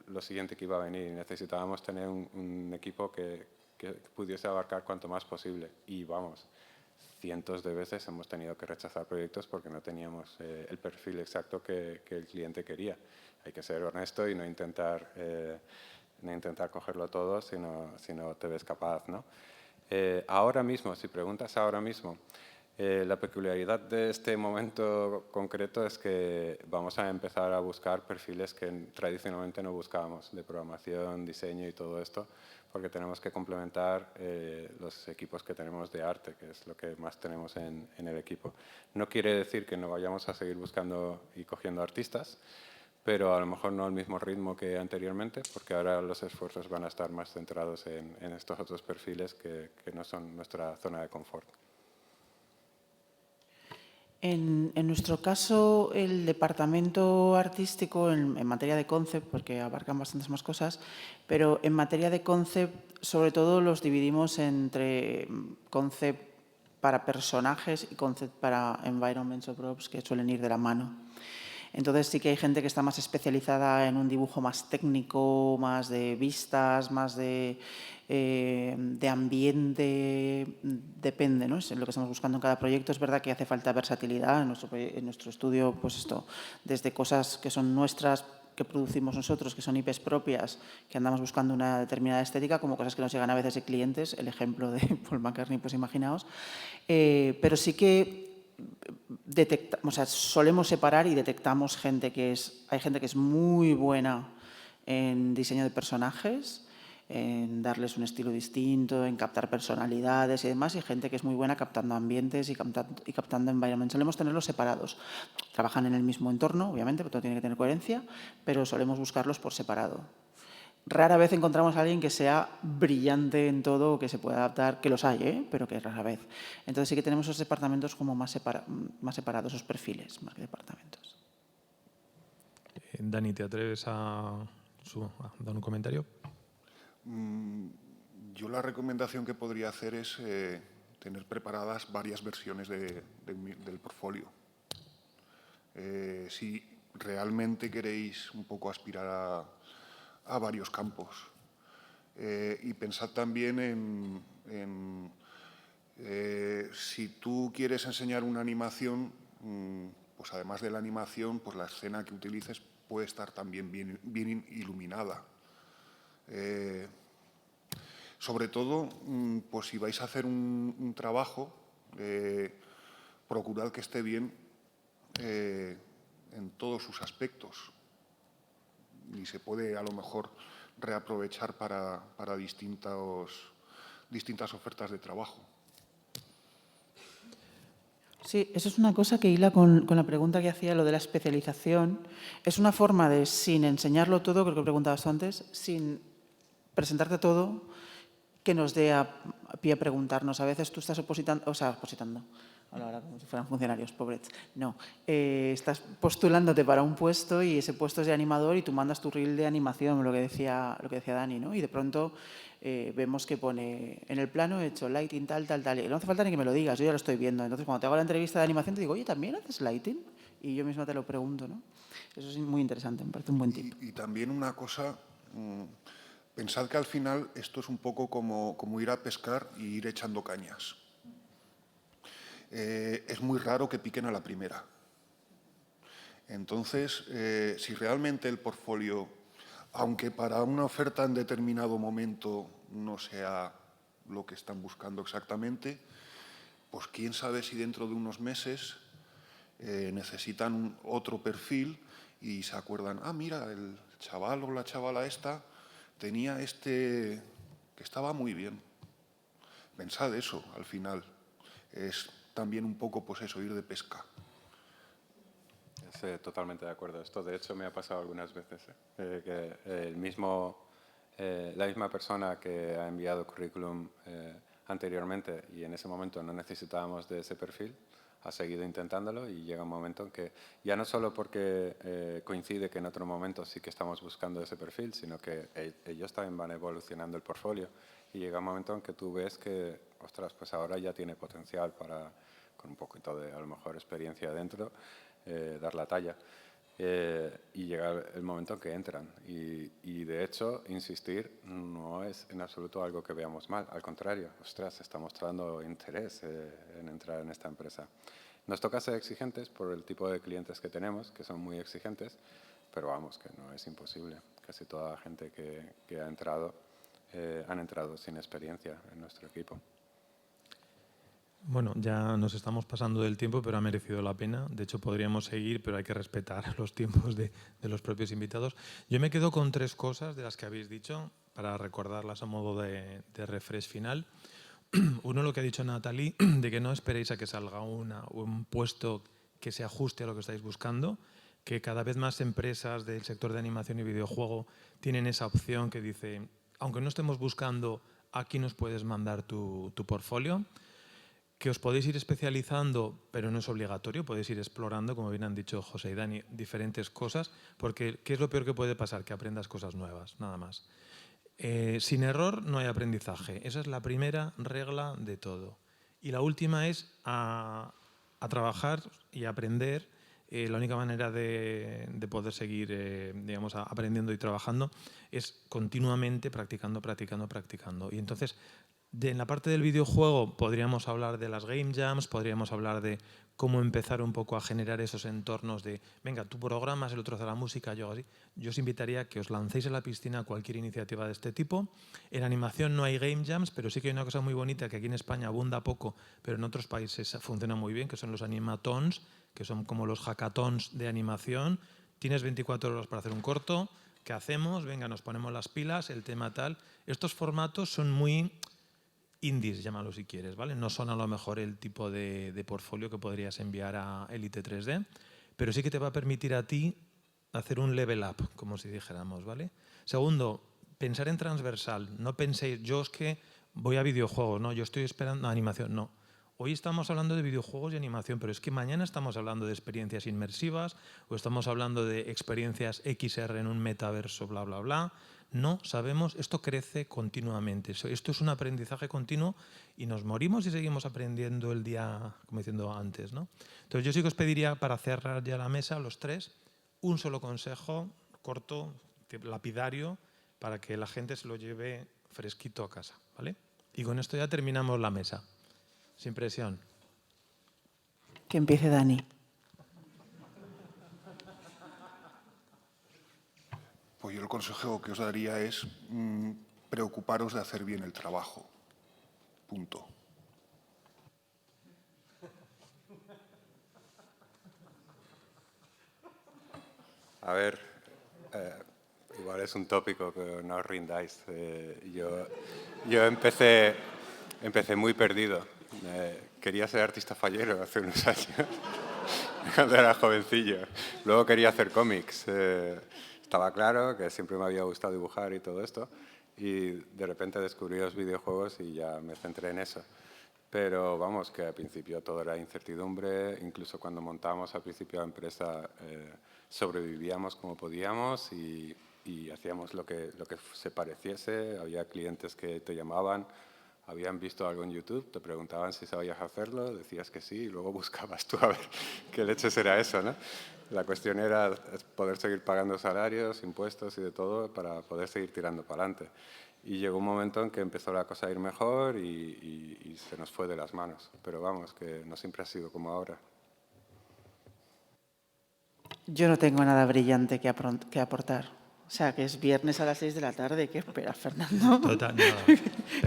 lo siguiente que iba a venir. Necesitábamos tener un equipo que pudiese abarcar cuanto más posible. Y vamos, cientos de veces hemos tenido que rechazar proyectos porque no teníamos el perfil exacto que el cliente quería. Hay que ser honesto y no intentar cogerlo todo si no te ves capaz, ¿no? Ahora mismo, si preguntas ahora mismo, la peculiaridad de este momento concreto es que vamos a empezar a buscar perfiles que tradicionalmente no buscábamos, de programación, diseño y todo esto, porque tenemos que complementar los equipos que tenemos de arte, que es lo que más tenemos en el equipo. No quiere decir que no vayamos a seguir buscando y cogiendo artistas, pero a lo mejor no al mismo ritmo que anteriormente, porque ahora los esfuerzos van a estar más centrados en estos otros perfiles que no son nuestra zona de confort. En nuestro caso, el departamento artístico, en materia de concept, porque abarcan bastantes más cosas, pero en materia de concept, sobre todo los dividimos entre concept para personajes y concept para environments o props, que suelen ir de la mano. Entonces sí que hay gente que está más especializada en un dibujo más técnico, más de vistas, más de ambiente, depende, ¿no? Es lo que estamos buscando en cada proyecto. Es verdad que hace falta versatilidad en nuestro estudio, pues esto, desde cosas que son nuestras, que producimos nosotros, que son IPs propias, que andamos buscando una determinada estética, como cosas que nos llegan a veces de clientes, el ejemplo de Paul McCartney, pues imaginaos. Pero sí que solemos separar y detectamos hay gente que es muy buena en diseño de personajes, en darles un estilo distinto, en captar personalidades y demás, y gente que es muy buena captando ambientes y captando environments. Solemos tenerlos separados. Trabajan en el mismo entorno, obviamente, porque todo tiene que tener coherencia, pero solemos buscarlos por separado. Rara vez encontramos a alguien que sea brillante en todo o que se pueda adaptar, que los hay, pero que es rara vez. Entonces sí que tenemos esos departamentos como más separados, esos perfiles, más que departamentos. Dani, ¿te atreves a dar un comentario? Yo la recomendación que podría hacer es tener preparadas varias versiones del portfolio. Si realmente queréis un poco aspirar a varios campos. Y pensad también en si tú quieres enseñar una animación, pues además de la animación, pues la escena que utilices puede estar también bien iluminada. Sobre todo, pues si vais a hacer un trabajo, procurad que esté bien en todos sus aspectos. Y se puede a lo mejor reaprovechar para distintas ofertas de trabajo. Sí, eso es una cosa que hila con la pregunta que hacía, lo de la especialización. Es una forma de, sin enseñarlo todo, creo que preguntabas tú antes, sin presentarte todo, que nos dé a pie a preguntarnos. A veces tú estás opositando, ahora como si fueran funcionarios, pobres. No, estás postulándote para un puesto y ese puesto es de animador y tú mandas tu reel de animación, lo que decía Dani, ¿no? Y de pronto vemos que pone en el plano he hecho lighting, tal. Y no hace falta ni que me lo digas, yo ya lo estoy viendo. Entonces, cuando te hago la entrevista de animación, te digo, oye, ¿también haces lighting? Y yo misma te lo pregunto, ¿no? Eso es muy interesante, me parece un buen tip. Y también una cosa, pensad que al final esto es un poco como ir a pescar y ir echando cañas. Es muy raro que piquen a la primera. Entonces, si realmente el portfolio, aunque para una oferta en determinado momento no sea lo que están buscando exactamente, pues quién sabe si dentro de unos meses necesitan otro perfil y se acuerdan, mira, el chaval o la chavala esta tenía que estaba muy bien. Pensad eso, al final. Es también un poco, pues eso, ir de pesca. Sí, totalmente de acuerdo. Esto, de hecho, me ha pasado algunas veces. Que la misma persona que ha enviado currículum anteriormente y en ese momento no necesitábamos de ese perfil, ha seguido intentándolo y llega un momento en que, ya no solo porque coincide que en otro momento sí que estamos buscando ese perfil, sino que ellos también van evolucionando el portfolio y llega un momento en que tú ves que, ostras, pues ahora ya tiene potencial para, con un poquito de, a lo mejor, experiencia dentro, dar la talla. Y llega el momento en que entran. Y de hecho, insistir no es en absoluto algo que veamos mal. Al contrario, ostras, está mostrando interés en entrar en esta empresa. Nos toca ser exigentes por el tipo de clientes que tenemos, que son muy exigentes, pero vamos, que no es imposible. Casi toda la gente que ha entrado, han entrado sin experiencia en nuestro equipo. Bueno, ya nos estamos pasando del tiempo, pero ha merecido la pena. De hecho, podríamos seguir, pero hay que respetar los tiempos de los propios invitados. Yo me quedo con 3 cosas de las que habéis dicho. para recordarlas a modo de refresh final. Uno, lo que ha dicho Nathalie, de que no esperéis a que salga un puesto que se ajuste a lo que estáis buscando, que cada vez más empresas del sector de animación y videojuego tienen esa opción que dice, aunque no estemos buscando, aquí nos puedes mandar tu portfolio, que os podéis ir especializando, pero no es obligatorio, podéis ir explorando, como bien han dicho José y Dani, diferentes cosas, porque ¿qué es lo peor que puede pasar? Que aprendas cosas nuevas, nada más. Sin error no hay aprendizaje, esa es la primera regla de todo. Y la última es a trabajar y aprender. La única manera de poder seguir digamos, aprendiendo y trabajando es continuamente practicando. Y entonces, en la parte del videojuego podríamos hablar de las game jams, podríamos hablar de cómo empezar un poco a generar esos entornos de, venga, tú programas, el otro hace la música, yo así. Yo os invitaría a que os lancéis en la piscina a cualquier iniciativa de este tipo. En animación no hay game jams, pero sí que hay una cosa muy bonita que aquí en España abunda poco, pero en otros países funciona muy bien, que son los animatons, que son como los hackathons de animación. Tienes 24 horas para hacer un corto, ¿qué hacemos? Venga, nos ponemos las pilas, el tema tal. Estos formatos son muy indies, llámalo si quieres, ¿vale? No son a lo mejor el tipo de portfolio que podrías enviar a Elite 3D, pero sí que te va a permitir a ti hacer un level up, como si dijéramos, ¿vale? Segundo, pensar en transversal. No penséis, yo es que voy a videojuegos, no, yo estoy esperando animación, no. Hoy estamos hablando de videojuegos y animación, pero es que mañana estamos hablando de experiencias inmersivas o estamos hablando de experiencias XR en un metaverso, bla, bla, bla. No sabemos, esto crece continuamente. Esto es un aprendizaje continuo y nos morimos y seguimos aprendiendo el día, como diciendo antes, ¿no? Entonces yo sí que os pediría, para cerrar ya la mesa, los tres, un solo consejo corto, lapidario, para que la gente se lo lleve fresquito a casa, ¿vale? Y con esto ya terminamos la mesa. Sin presión. Que empiece Dani. Pues yo el consejo que os daría es preocuparos de hacer bien el trabajo. Punto. A ver, igual es un tópico, pero no os rindáis. Yo empecé muy perdido. Quería ser artista fallero hace unos años, cuando era jovencillo. Luego quería hacer cómics. Estaba claro que siempre me había gustado dibujar y todo esto. Y de repente descubrí los videojuegos y ya me centré en eso. Pero vamos, que al principio todo era incertidumbre. Incluso cuando montábamos al principio la empresa, sobrevivíamos como podíamos y hacíamos lo que se pareciese. Había clientes que te llamaban, habían visto algo en YouTube, te preguntaban si sabías hacerlo, decías que sí y luego buscabas tú a ver qué leches era eso, ¿no? La cuestión era poder seguir pagando salarios, impuestos y de todo para poder seguir tirando para adelante. Y llegó un momento en que empezó la cosa a ir mejor y se nos fue de las manos. Pero vamos, que no siempre ha sido como ahora. Yo no tengo nada brillante que aportar. O sea, que es viernes a las 6 de la tarde. ¿Qué esperas, Fernando? Total, nada.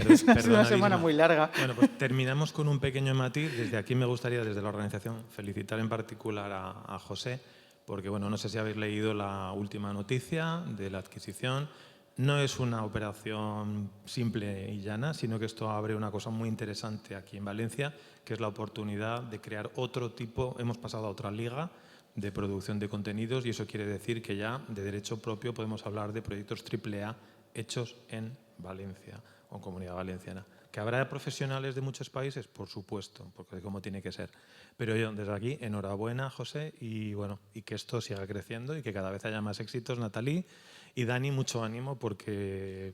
Es una semana muy larga. Bueno, pues terminamos con un pequeño matiz. Desde aquí me gustaría, desde la organización, felicitar en particular a José, porque bueno, no sé si habéis leído la última noticia de la adquisición. No es una operación simple y llana, sino que esto abre una cosa muy interesante aquí en Valencia, que es la oportunidad de crear otro tipo, hemos pasado a otra liga de producción de contenidos y eso quiere decir que ya de derecho propio podemos hablar de proyectos AAA hechos en Valencia o en Comunidad Valenciana. ¿Que habrá profesionales de muchos países? Por supuesto, porque es como tiene que ser. Pero yo desde aquí, enhorabuena, José, y bueno, y que esto siga creciendo y que cada vez haya más éxitos, Nathalie y Dani, mucho ánimo porque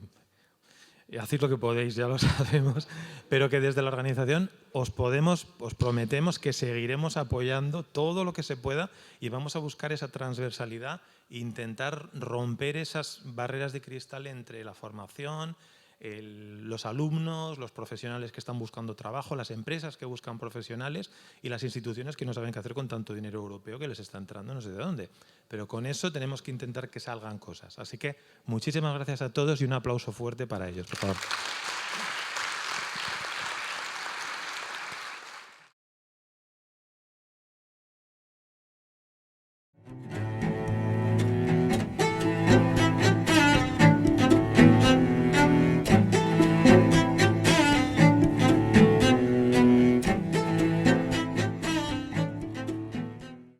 hacéis lo que podéis, ya lo sabemos, pero que desde la organización os prometemos que seguiremos apoyando todo lo que se pueda y vamos a buscar esa transversalidad e intentar romper esas barreras de cristal entre la formación, los alumnos, los profesionales que están buscando trabajo, las empresas que buscan profesionales y las instituciones que no saben qué hacer con tanto dinero europeo que les está entrando no sé de dónde. Pero con eso tenemos que intentar que salgan cosas. Así que muchísimas gracias a todos y un aplauso fuerte para ellos, por favor.